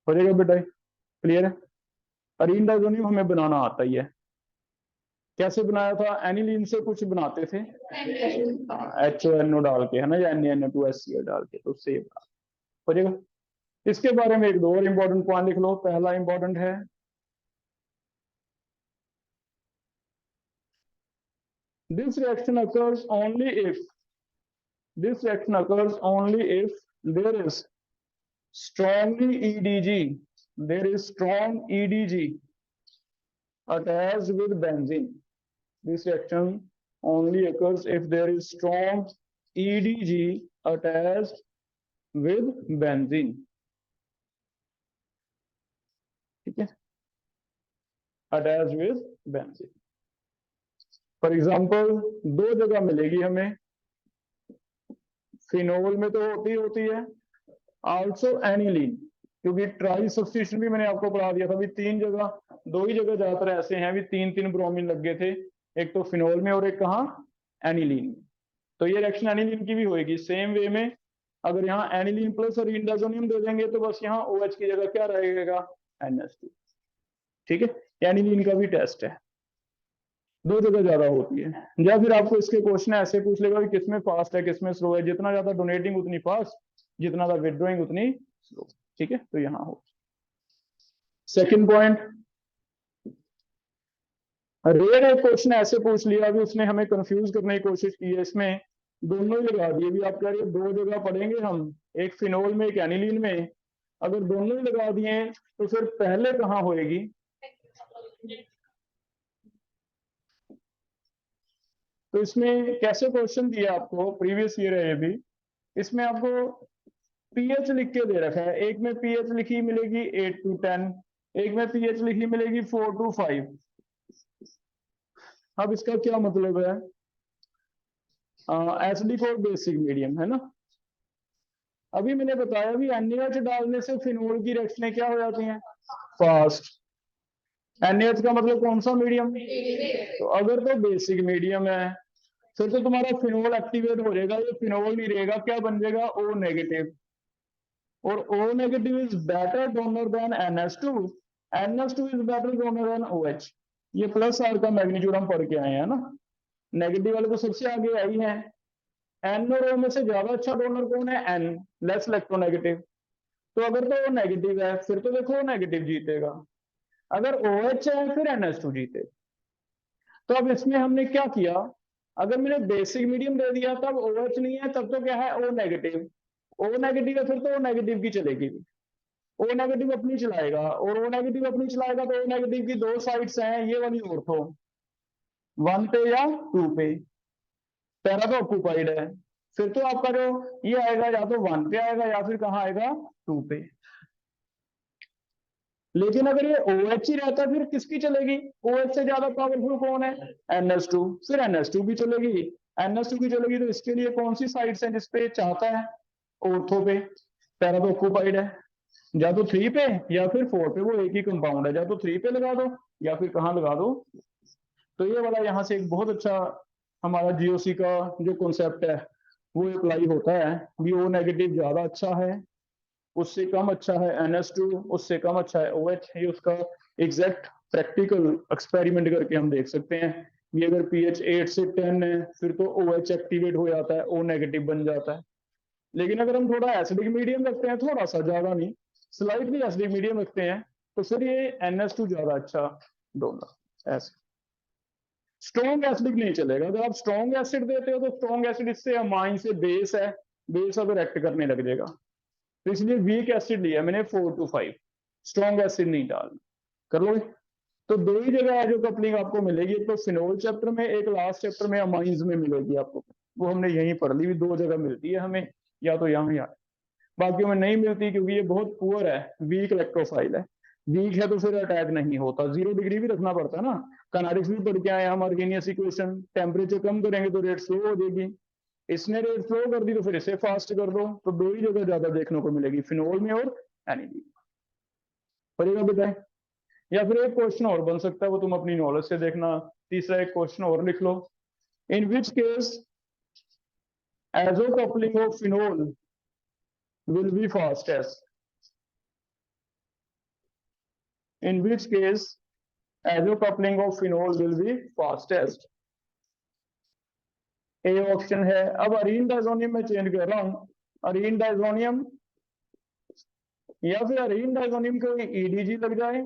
हो जाएगा बेटा, क्लियर है। अरीन डाइजोनियम हमें बनाना आता ही है। कैसे बनाया था, एनिलीन से कुछ बनाते थे, HONO डाल के, है ना, या NaNO2HCl डाल के, तो उससे हो जाएगा। इसके बारे में एक दो और इंपॉर्टेंट पॉइंट लिख लो। पहला इंपॉर्टेंट है, this reaction occurs only if this reaction occurs only if there is strongly EDG, there is strong EDG attached with benzene. This reaction only occurs if there is strong EDG attached with benzene. ठीक है, attached with benzene. For example दो जगह मिलेगी हमें, phenol में तो होती है, आल्सो एनिलीन, क्योंकि ट्राई सब्स्टिट्यूशन भी मैंने आपको पढ़ा दिया था। भी तीन जगह, दो ही जगह ज्यादातर ऐसे हैं भी तीन तीन ब्रोमीन लग गए थे, एक तो फिनोल में और एक कहाँ, एनिलीन में। तो ये रिएक्शन एनिलीन की भी होगी सेम वे में। अगर यहाँ एनिलीन प्लस और इंडाजोनियम दे देंगे तो बस यहाँ OH की जगह क्या रहेगा, NH2। ठीक है, एनिलीन का भी टेस्ट है, दो जगह ज्यादा होती है। या फिर आपको इसके क्वेश्चन ऐसे पूछ लेगा कि किसमें फास्ट है किसमें स्लो है, जितना ज्यादा डोनेटिंग उतनी फास्ट, जितना ज्यादा विड्रॉइंग उतनी स्लो। ठीक है, तो यहाँ हो। सेकंड पॉइंट, रेयर एक क्वेश्चन ऐसे पूछ लिया, अभी उसने हमें कंफ्यूज करने की कोशिश की है, इसमें दोनों ही लगा दिए। भी आप कह रहे हो दो जगह पढ़ेंगे हम, एक फिनोल में एक एनिलीन में, अगर दोनों ही लगा दिए तो फिर पहले कहाँ होएगी। तो इसमें कैसे क्वेश्चन दिया आपको, प्रीवियस ईयर है ये भी, इसमें आपको पीएच लिख के दे रखा है। एक में पीएच लिखी मिलेगी 8 to 10, एक में पीएच लिखी मिलेगी 4 to 5। अब इसका क्या मतलब है, एसडी फॉर बेसिक मीडियम, है ना। अभी मैंने बताया भी NaH डालने से फिनोल की रिएक्शनें क्या हो जाती हैं, फास्ट। NaH का मतलब कौन सा मीडियम, तो अगर तो बेसिक मीडियम है फिर तो तुम्हारा फिनोल एक्टिवेट हो जाएगा, ये फिनोल नहीं रहेगा, क्या बन जाएगा, O नेगेटिव। और O negative is better donor than NH2, NH2 is better donor than OH। ये प्लस आर का मैग्नीट्यूड हम पढ़ के आए हैं ना, नेगेटिव वाले तो सबसे आगे आई है। N और O में से ज्यादा अच्छा डोनर कौन है, N, लेस इलेक्ट्रोनेगेटिव। तो अगर तो O नेगेटिव है फिर तो देखो O नेगेटिव जीतेगा, अगर OH है फिर NH2 जीते। तो अब इसमें हमने क्या किया, अगर मैंने बेसिक मीडियम दे दिया तब OH नहीं है, तब तो क्या है, O नेगेटिव। O नेगेटिव है फिर तो O नेगेटिव की चलेगी, O नेगेटिव अपनी चलाएगा, और O नेगेटिव अपनी चलाएगा तो O नेगेटिव की दो साइड्स हैं, ये वाली ऑर्थो 1 पे या 2 पे, पैरा तो ऑक्यूपाइड है, फिर तो आपका जो ये आएगा या तो 1 पे आएगा या फिर कहाँ आएगा, 2 पे। लेकिन अगर ये OH ही रहता फिर किसकी चलेगी, OH से ज्यादा पावरफुल कौन है, NH2, फिर NH2 भी चलेगी। NH2 की चलेगी तो इसके लिए कौन सी साइड्स है जिसपे चाहता है, ऑर्थो पे, पैरा तो ऑक्यूपाइड है, या तो 3 पे या फिर 4 पे, वो एक ही कंपाउंड है, या तो 3 पे लगा दो या फिर कहाँ लगा दो। तो ये वाला यहाँ से एक बहुत अच्छा हमारा GOC का जो कॉन्सेप्ट है वो अप्लाई होता है भी ओ नेगेटिव ज्यादा अच्छा है, उससे कम अच्छा है NH2, उससे कम अच्छा है OH। ये उसका एग्जैक्ट प्रैक्टिकल एक्सपेरिमेंट करके हम देख सकते हैं कि अगर pH 8 से 10 है फिर तो OH एक्टिवेट हो जाता है, O नेगेटिव बन जाता है। लेकिन अगर हम थोड़ा एसिडिक मीडियम रखते हैं, थोड़ा सा ज्यादा नहीं, स्लाइटली एसिडिक मीडियम रखते हैं, तो फिर ये NH2 ज्यादा अच्छा दोनों ऐसे। स्ट्रॉन्ग एसिडिक नहीं चलेगा। अगर आप स्ट्रॉन्ग एसिड देते हो तो स्ट्रॉन्ग एसिड इससे अमाइन से बेस है, बेस अब रिएक्ट करने लग जाएगा। तो इसलिए वीक एसिड लिया मैंने 4 to 5, स्ट्रॉन्ग एसिड नहीं डालना। कर लो। तो दो ही जगह है जो कपलिंग आपको मिलेगी, एक तो फिनोल चैप्टर में, एक लास्ट चैप्टर में अमाइंस में मिलेगी आपको। वो हमने यहीं पढ़ ली, दो जगह मिलती है हमें, या तो यहाँ या बाकी में नहीं मिलती, क्योंकि ये बहुत पुअर है, वीक इलेक्ट्रोफाइल है। वीक है तो फिर अटैक नहीं होता। 0 डिग्री भी रखना पड़ता है ना। काइनेटिक्स भी पढ़ के आए हम, आर्गेनियस इक्वेशन, टेम्परेचर कम करेंगे तो रेट स्लो हो जाएगी। इसने रेट स्लो कर दी तो फिर इसे फास्ट कर दो। तो दो ही जगह ज्यादा देखने को मिलेगी, फिनोल में और एनिलीन। पढ़ेगा बेटा। या फिर एक क्वेश्चन और बन सकता है, वो तुम अपनी नॉलेज से देखना। तीसरा एक क्वेश्चन और लिख लो। In which case azo coupling of phenol will be fastest. In which case azo coupling of phenol will be fastest। A option है। अब अरीन डाइजोनियम में चेंज कर रहा हूं, अरीन डाइजोनियम या फिर अरीन डाइजोनियम को ईडीजी लग जाए,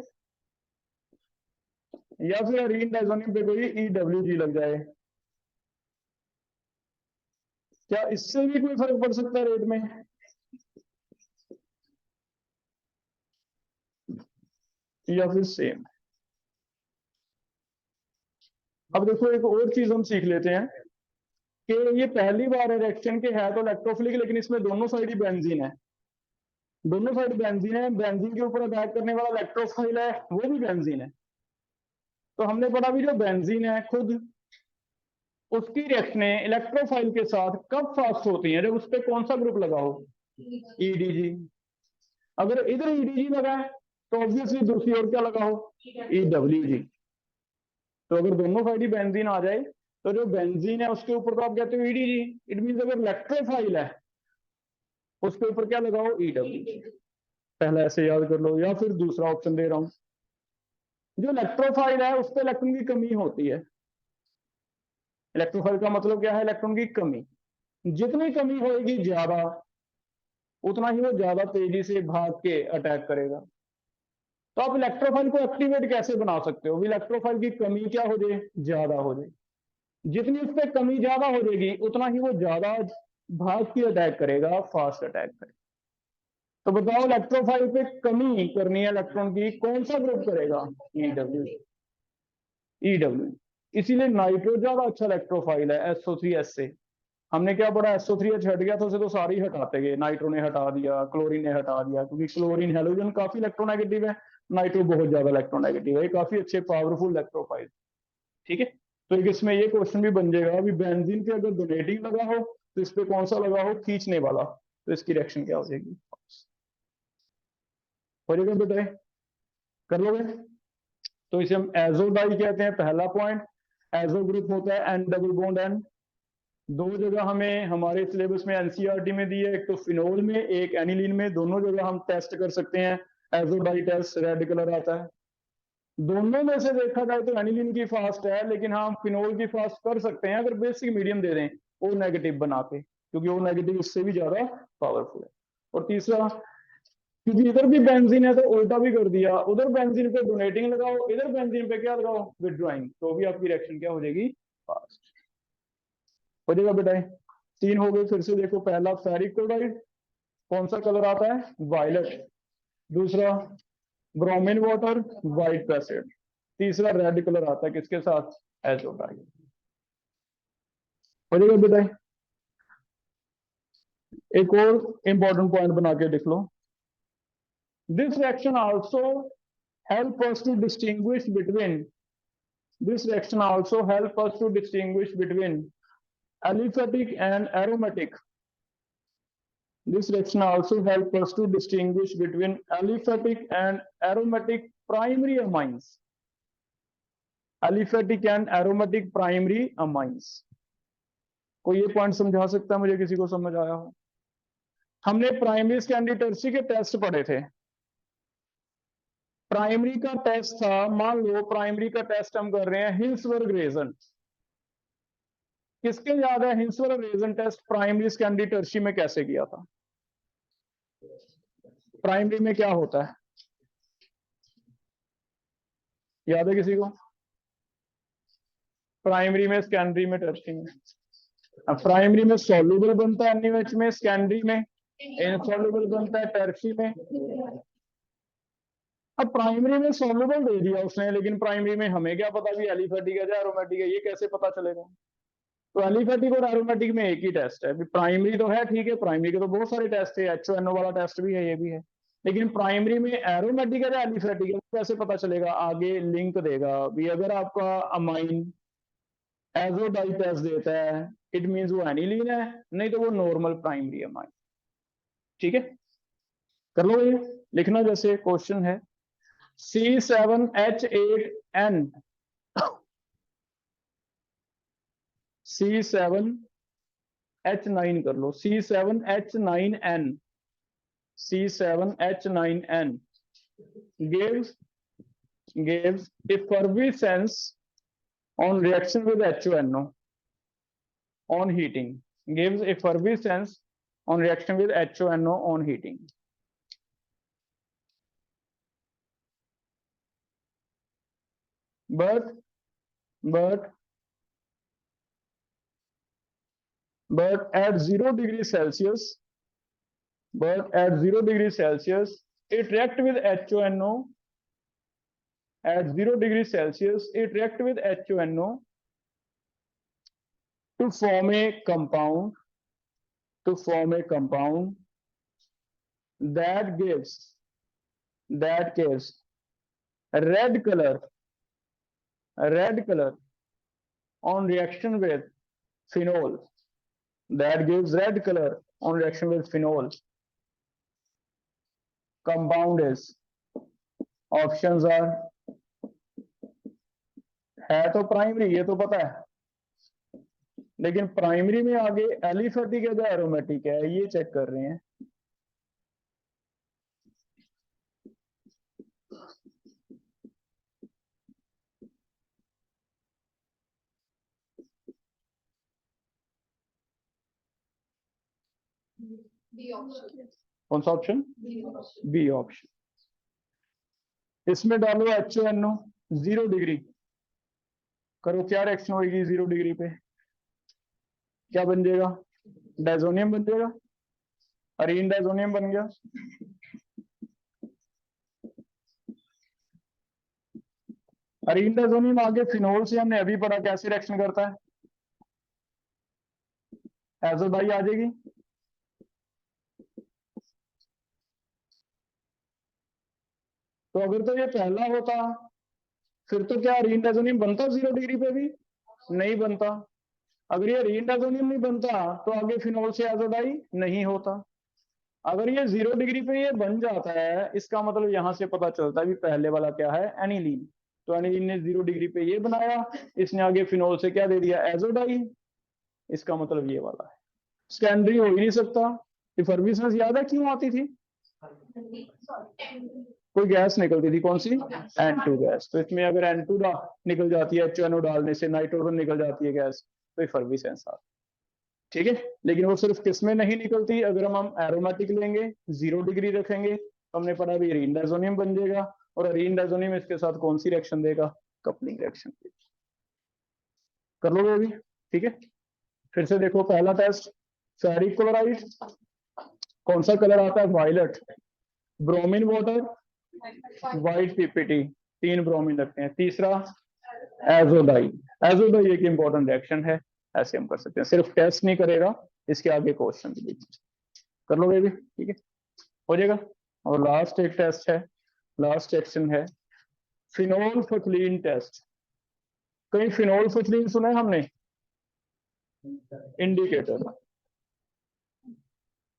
या फिर अरीन डाइजोनियम पे कोई ईडब्ल्यूजी लग जाए। क्या इससे भी कोई फर्क पड़ सकता है रेट में? या फिर सेम? अब देखो एक और चीज हम सीख लेते हैं कि ये पहली बार है रिएक्शन के, है तो इलेक्ट्रोफिलिक, लेकिन इसमें दोनों साइड ही बेंजीन है। दोनों साइड बेंजीन है, बेंजीन के ऊपर अटैक करने वाला इलेक्ट्रोफाइल है, वो भी बेंजीन है। तो हमने पढ़ा भी जो बेंजीन है खुद, उसकी रिएक्शनें इलेक्ट्रोफाइल के साथ कब फास्ट होती हैं? जब उस पर कौन सा ग्रुप लगा हो? ईडीजी। अगर इधर ईडीजी लगा है तो ऑब्वियसली दूसरी ओर क्या लगा हो? ईडब्ल्यूजी। तो अगर दोनों साइड ही बेंजीन आ जाए तो जो बेंजीन है उसके ऊपर तो आप कहते हो ईडीजी। इट मीन अगर इलेक्ट्रोफाइल है उसके ऊपर क्या लगाओ? ईडब्ल्यूजी। पहला ऐसे याद कर लो। या फिर दूसरा ऑप्शन दे रहा हूं, जो इलेक्ट्रोफाइल है उस पर इलेक्ट्रॉन की कमी होती है। इलेक्ट्रोफाइल का मतलब क्या है? इलेक्ट्रॉन की कमी। जितनी कमी होगी ज्यादा, उतना ही वो ज्यादा तेजी से भाग के अटैक करेगा। तो आप इलेक्ट्रोफाइल को एक्टिवेट कैसे बना सकते हो? इलेक्ट्रोफाइल की कमी क्या हो जाए? ज्यादा हो जाए। जितनी उस पर कमी ज्यादा हो जाएगी उतना ही वो ज्यादा भाग के अटैक करेगा, फास्ट अटैक करेगा। तो बताओ इलेक्ट्रोफाइल पे कमी करनी है इलेक्ट्रॉन की, कौन सा ग्रुप करेगा? ईडब्ल्यू। ईडब्ल्यू। इसीलिए नाइट्रो ज्यादा अच्छा इलेक्ट्रोफाइल है SO3H से। हमने क्या पढ़ा? SO3H हट गया तो उसे तो सारे ही हटाते गए। नाइट्रो ने हटा दिया, क्लोरीन ने हटा दिया, क्योंकि क्लोरीन हेलोजन काफी इलेक्ट्रोनेगेटिव है, नाइट्रो बहुत ज्यादा इलेक्ट्रोनेगेटिव है। काफी अच्छे पावरफुल इलेक्ट्रोफाइल। ठीक है। तो एक इसमें ये क्वेश्चन भी बन जाएगा, अभी बेंजीन पे अगर डोनेटिंग लगा हो तो इस पे कौन सा लगा हो? खींचने वाला। तो इसकी रिएक्शन क्या हो जाएगी? हो जाएगा बेटा? कर लोगे? तो इसे हम एजो डाई कहते हैं, पहला पॉइंट। एजो ग्रुप होता है N डबल बॉन्ड N। दो जगह हमें हमारे सिलेबस में एनसीईआरटी में दी है, एक तो फिनोल में, एक एनिलीन में। दोनों जगह हम टेस्ट कर सकते हैं। Azo dye test, red colour आता है। दोनों में से देखा जाए तो एनिलीन की फास्ट है, लेकिन हम फिनोल की फास्ट कर सकते हैं अगर बेसिक मीडियम दे दें ओ नेगेटिव बना के, क्योंकि ओ नेगेटिव इससे भी ज्यादा पावरफुल है। और तीसरा, क्योंकि इधर भी बेंजीन है तो उल्टा भी कर दिया, उधर बेंजीन पे डोनेटिंग लगाओ, इधर बेंजीन पे क्या लगाओ? विदड्रॉइंग। तो भी आपकी रिएक्शन क्या हो जाएगी? फास्ट हो जाएगा बेटा। तीन हो गए। फिर से देखो, पहला फेरिक क्लोराइड, कौन सा कलर आता है? वायलेट। दूसरा ब्रोमीन वाटर, व्हाइट एसिड। तीसरा रेड कलर आता है किसके साथ? एजोडाइड। हो जाएगा बेटा। एक और इंपॉर्टेंट पॉइंट बना के लिख लो। This reaction also help us to distinguish between this reaction also help us to distinguish between aliphatic and aromatic. This reaction also helps us to distinguish between aliphatic and aromatic primary amines. Aliphatic and aromatic primary amines. कोई ये point समझा सकता है मुझे, किसी को समझ आया हो? हमने प्राइमरी सेकेंडरी टर्शियरी के टेस्ट पढ़े थे। प्राइमरी का टेस्ट था, मान लो प्राइमरी का टेस्ट हम कर रहे हैं हिल्सबर्ग रेजन। किसके याद है Hinsberg reagent test primary secondary tertiary में कैसे किया था? प्राइमरी में क्या होता है, याद है किसी को? प्राइमरी में, सेकेंडरी में, टर्शियरी में? अब प्राइमरी में सॉल्युबल बनता है NaOH में, सेकेंडरी में इनसॉल्युबल बनता है टर्शियरी में। अब प्राइमरी में सॉल्युबल दे दिया उसने, लेकिन प्राइमरी में हमें क्या पता भी एलिफेटिक है या एरोमेटिक है, ये कैसे पता चलेगा? तो एलिफेटिक और एरोमेटिक में एक ही टेस्ट है। प्राइमरी तो है, ठीक है, प्राइमरी के तो बहुत सारे टेस्ट है, HONO वाला टेस्ट भी है, ये भी है, लेकिन प्राइमरी में एरोमेटिक है या एलिफेटिक है कैसे पता चलेगा? आगे लिंक देगा भी, अगर आपका अमाइन एजोडाई टेस्ट देता है इट मींस वो एनिलीन है, नहीं तो वो नॉर्मल प्राइमरी अमाइन। ठीक है, कर लो ये, लिखना जैसे क्वेश्चन है C7H8N C7H9 कर लो, C7H9N C7H9N gives effervescence on reaction with HONO on heating, gives effervescence on reaction with HONO on heating. But at 0 degrees Celsius, it react with HONO. At 0 degrees Celsius, it react with HONO to form a compound, that gives red color on reaction with phenol. That gives red color on reaction with phenol. Compound is, options are, है तो primary, ये तो पता है, लेकिन primary में आगे aliphatic है या एरोमेटिक है ये चेक कर रहे हैं। कौन सा ऑप्शन? B option. इसमें डालो HONO 0 डिग्री, करो क्या रिएक्शन होगी 0 डिग्री पे? क्या बन जाएगा? डायजोनियम बन जाएगा, अरीन डायजोनियम बन गया। अरीन डायजोनियम आगे फिनोल से हमने अभी पढ़ा कैसे रिएक्शन करता है, एजोडाई आ जाएगी। तो अगर तो ये पहला होता फिर तो क्या अरीन डायजोनियम बनता 0 डिग्री पे भी? नहीं बनता। अगर ये अरीन डायजोनियम नहीं बनता तो आगे फिनोल से एजोडाई नहीं होता। अगर ये 0 डिग्री पे ये बन जाता है, इसका मतलब यहां से पता चलता है कि पहले वाला क्या है, एनिलीन। तो एनिलीन ने 0 डिग्री पे ये बनाया, इसने आगे फिनोल से क्या दे दिया, एजोडाई। इसका मतलब ये वाला है। सेकेंडरी हो ही नहीं सकता। इफर्विसेंस याद है क्यों आती थी? कोई गैस निकलती थी, कौन सी? N2 gas. तो इसमें अगर N2 निकल जाती है HNO डालने से, नाइट्रोजन निकल जाती है गैस, तो इफर्विसेंस आती है। ठीक है, लेकिन वो सिर्फ किस में नहीं निकलती, अगर हम एरोमेटिक लेंगे 0 डिग्री रखेंगे तो हमने पढ़ा भी अरीन डायजोनियम बन जाएगा, और अरीन डायजोनियम इसके साथ कौन सी रिएक्शन देगा, कपलिंग रिएक्शन। कर लोगे अभी? ठीक है, फिर से देखो पहला टेस्ट, फेरिक क्लोराइड, कौन सा कलर आता है, violet. Bromine water, white PPT, 3 bromine रखते हैं। तीसरा एजोडाई, एजोडाई एक इंपॉर्टेंट रिएक्शन है, ऐसे हम कर सकते हैं। सिर्फ टेस्ट नहीं करेगा, इसके आगे क्वेश्चन भी कर लोगे भी, ठीक है, हो जाएगा। और लास्ट एक टेस्ट है, लास्ट सेक्शन है फिनोल फथलीन टेस्ट। कहीं फिनोल फथलीन सुना है हमने? इंडिकेटर।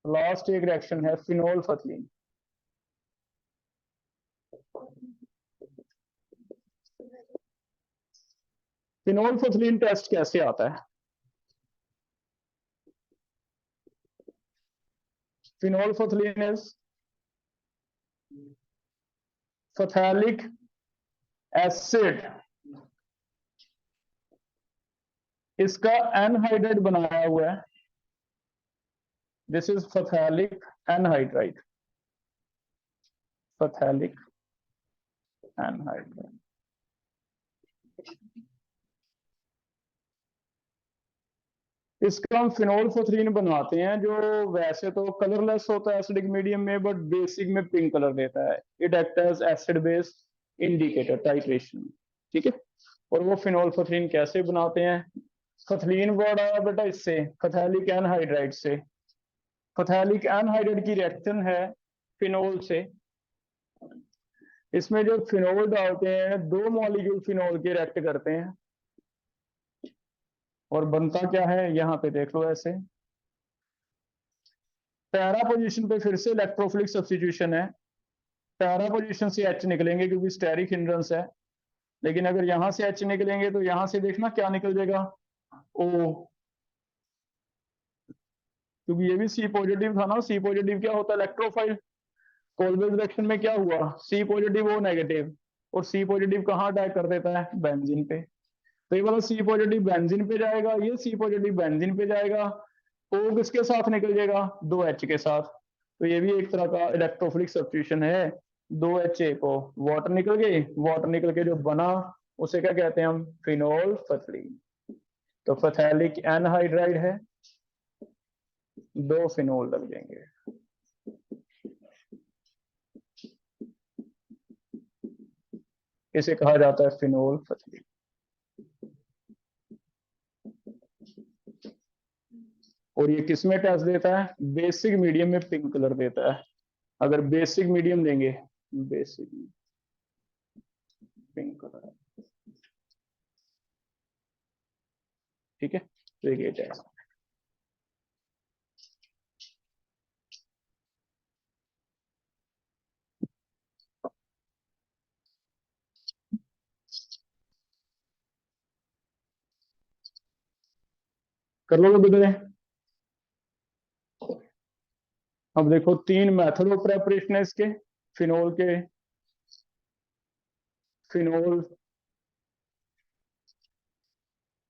लास्ट एक रिएक्शन है फिनोल फथलीन। फिनोल फथलीन टेस्ट कैसे आता है? phenolphthalein is phthalic acid, इसका एनहाइड्राइड बनाया हुआ है, this is phthalic anhydride, phthalic anhydride। इसका हम फिनोल्फोथलीन बनाते हैं जो वैसे तो कलरलेस होता है एसिडिक मीडियम में, बट बेसिक में पिंक कलर देता है। It act as acid base indicator titration, ठीक है। और वो फिनोल्फोथलीन कैसे बनाते हैं? फथलीन वर्ड आया बेटा इससे, फथैलिक एनहाइड्राइड से। फथैलिक एनहाइड्राइड की रिएक्शन है फिनोल से। इसमें जो फिनोल डालते हैं, दो मॉलिक्यूल फिनोल के रिएक्ट करते हैं और बनता क्या है, यहां पे देख लो ऐसे। पैरा पोजीशन पे फिर से इलेक्ट्रोफिलिक सब्स्टिट्यूशन है, पैरा पोजीशन से H निकलेंगे क्योंकि स्टेरिक हिंड्रेंस है। लेकिन अगर यहां से H निकलेंगे तो यहां से देखना क्या निकल जाएगा, O, क्योंकि ये भी C पॉजिटिव था ना। C पॉजिटिव क्या होता है, इलेक्ट्रोफाइल। कोलबेक रिएक्शन में क्या हुआ, C पॉजिटिव O नेगेटिव, और C पॉजिटिव कहाँ अटैक कर देता है, बेंजीन पे। तो ये वाला C पॉजिटिव बेंजीन पे जाएगा, ये C पॉजिटिव बेंजीन पे जाएगा, O किसके साथ निकल जाएगा, 2H के साथ। तो ये भी एक तरह का इलेक्ट्रोफिलिक सब्स्टिट्यूशन है। 2H को वाटर निकल गए, वाटर निकल के जो बना उसे क्या कहते हैं हम, फिनोल्फथलीन। तो फथैलिक एनहाइड्राइड है, 2 फिनोल लग जाएंगे। इसे कहा जाता है फिनोल्फथलीन। और ये किसमें टेस्ट देता है, बेसिक मीडियम में पिंक कलर देता है। अगर बेसिक मीडियम देंगे, बेसिक पिंक कलर, ठीक है। तो ये टेस्ट कर लो बेटे। अब देखो 3 मेथड ऑफ प्रेपरेशन है इसके, फिनोल के। फिनोल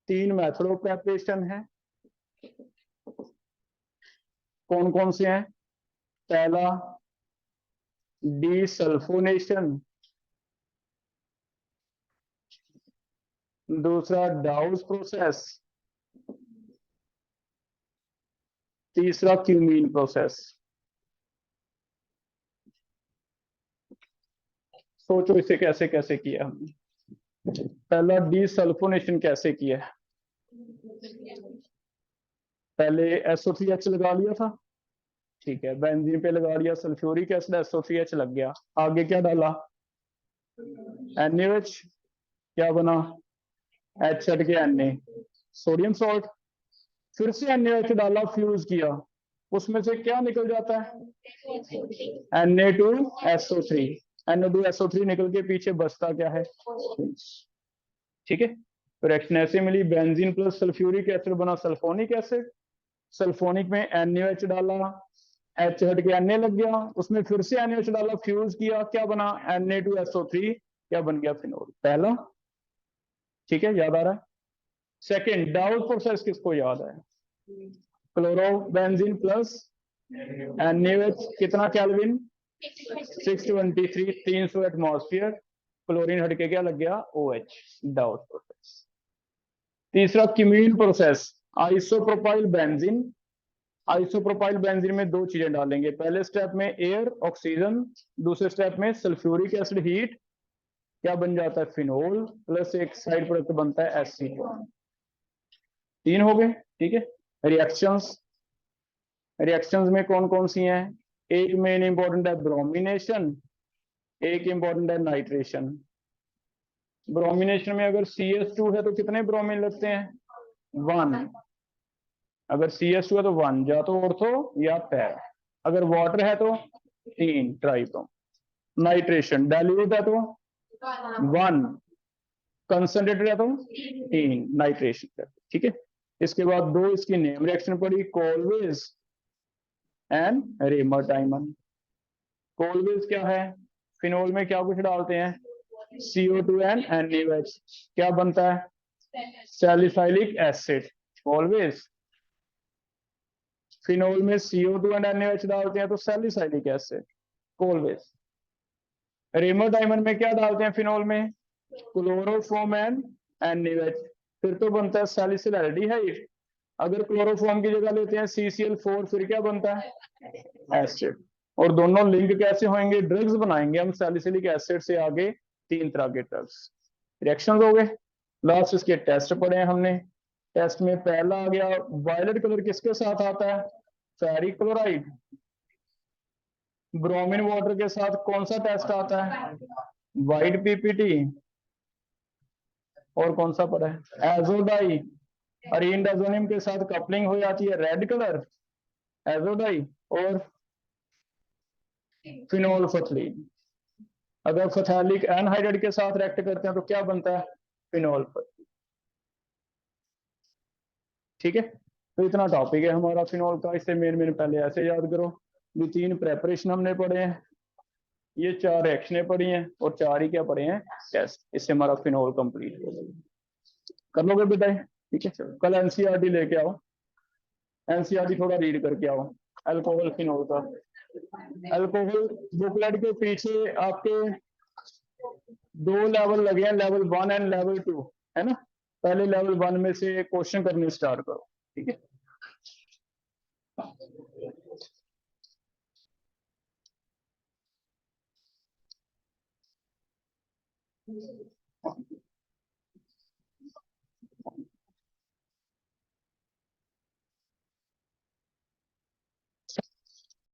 3 मेथड ऑफ प्रेपरेशन है, कौन कौन से हैं? पहला डीसल्फोनेशन, दूसरा डाउस प्रोसेस, तीसरा क्यूमीन प्रोसेस। सोचो इसे कैसे कैसे किया हमने। पहला डीसल्फोनेशन कैसे किया, पहले SO3H लगा लिया था, ठीक है, बेंजीन पे लगा लिया, सल्फ्यूरिक एसिड SO3H लग गया। आगे क्या डाला, NaOH, क्या बना, H हट के Na, सोडियम सॉल्ट। फिर से NaOH डाला, फ्यूज किया, उसमें से क्या निकल जाता है, Na2SO3। Na2SO3 निकल के पीछे बचता क्या है, ठीक है। तो रिएक्शन ऐसे मिली, बेंजीन प्लस सल्फ्यूरिक एसिड बना सल्फोनिक एसिड। सल्फोनिक में NaOH डाला, H हट के Na लग गया, उसमें फिर से NaOH डाला, फ्यूज किया, क्या बना, Na2SO3, क्या बन गया, फिनोल। पहला, ठीक है, याद आ रहा है। सेकेंड डाउस प्रोसेस किसको याद है, क्लोरोबेंजीन प्लस NaOH, कितना केल्विन, 623, 300 एटमॉस्फेयर, क्लोरीन हटके क्या लग गया, OH, डाउस प्रोसेस। तीसरा cumene process, isopropyl benzene. Isopropyl benzene में 2 चीजें डालेंगे, पहले स्टेप में एयर ऑक्सीजन, दूसरे स्टेप में सल्फ्यूरिक एसिड हीट, क्या बन जाता है, फिनोल, प्लस एक साइड प्रोडक्ट बनता है एसीटोन। 3 हो गए, ठीक है। रिएक्शंस, रिएक्शंस में कौन कौन सी हैं, एक मेन इंपॉर्टेंट है ब्रोमिनेशन, एक इंपॉर्टेंट है नाइट्रेशन। ब्रोमिनेशन में अगर CS2 है तो कितने ब्रोमीन लगते हैं, 1। अगर CS2 है तो 1, या तो ऑर्थो या पैरा। अगर वाटर है तो 3, ट्राइब्रोम। नाइट्रेशन डाइल्यूट है तो 1, कंसंट्रेटेड है तो 3, नाइट्रेशन, ठीक है। इसके बाद 2 इसकी नेम रिएक्शन पड़ी, कोलवेज एंड रेमोटाइमन। कोलवेज क्या है, फिनोल में क्या कुछ डालते हैं, CO2 एंड NaOH, क्या बनता है, सैलिसाइलिक एसिड। ऑलवेज फिनोल में CO2 एंड NaOH डालते हैं तो सैलिसाइलिक एसिड। ऑलवेज रेमोडाइमन में क्या डालते हैं फिनोल में, क्लोरोफॉर्म एंड NaOH, फिर तो बनता है सैलिसिल एल्डिहाइड। अगर क्लोरोफॉर्म की जगह लेते हैं CCl4 फिर क्या बनता है, एसिड। और दोनों लिंक कैसे होंगे, ड्रग्स बनाएंगे हम सैलिसिलिक एसिड से आगे 3 तरह के ड्रग्स। रिएक्शन हो गए। लास्ट इसके टेस्ट पढ़े हैं हमने। टेस्ट में पहला आ गया, वायलेट कलर किसके साथ आता है, फेरिक क्लोराइड। ब्रोमीन वाटर के साथ कौन सा टेस्ट आता है, वाइट PPT। और कौन सा पड़ा है, एजोडाई। अरीन डाइजोनियम के साथ कपलिंग हो जाती है, रेड कलर, एजोडाई। और फिनोल फथलीन। अगर फथैलिक एनहाइड्राइड के साथ रिएक्ट करते हैं तो क्या बनता है, फिनोल फथलीन। ठीक है, तो इतना टॉपिक है हमारा फिनोल का। इससे मेन पहले ऐसे याद करो, ये 3 प्रेपरेशन हमने पढ़े हैं, ये 4 रिएक्शनें पढ़ी हैं और 4 ही क्या पढ़े हैं, टेस्ट। इससे हमारा फिनोल कंप्लीट हो जाएगा। कर लोगे बेटा, ठीक है। चलो कल NCERT लेके आओ, NCERT थोड़ा रीड करके आओ अल्कोहल फिनोल का। अल्कोहल बुकलेट के पीछे आपके 2 लेवल लगे हैं, लेवल 1 एंड लेवल 2, है ना। पहले लेवल 1 में से क्वेश्चन करने स्टार्ट करो, ठीक है।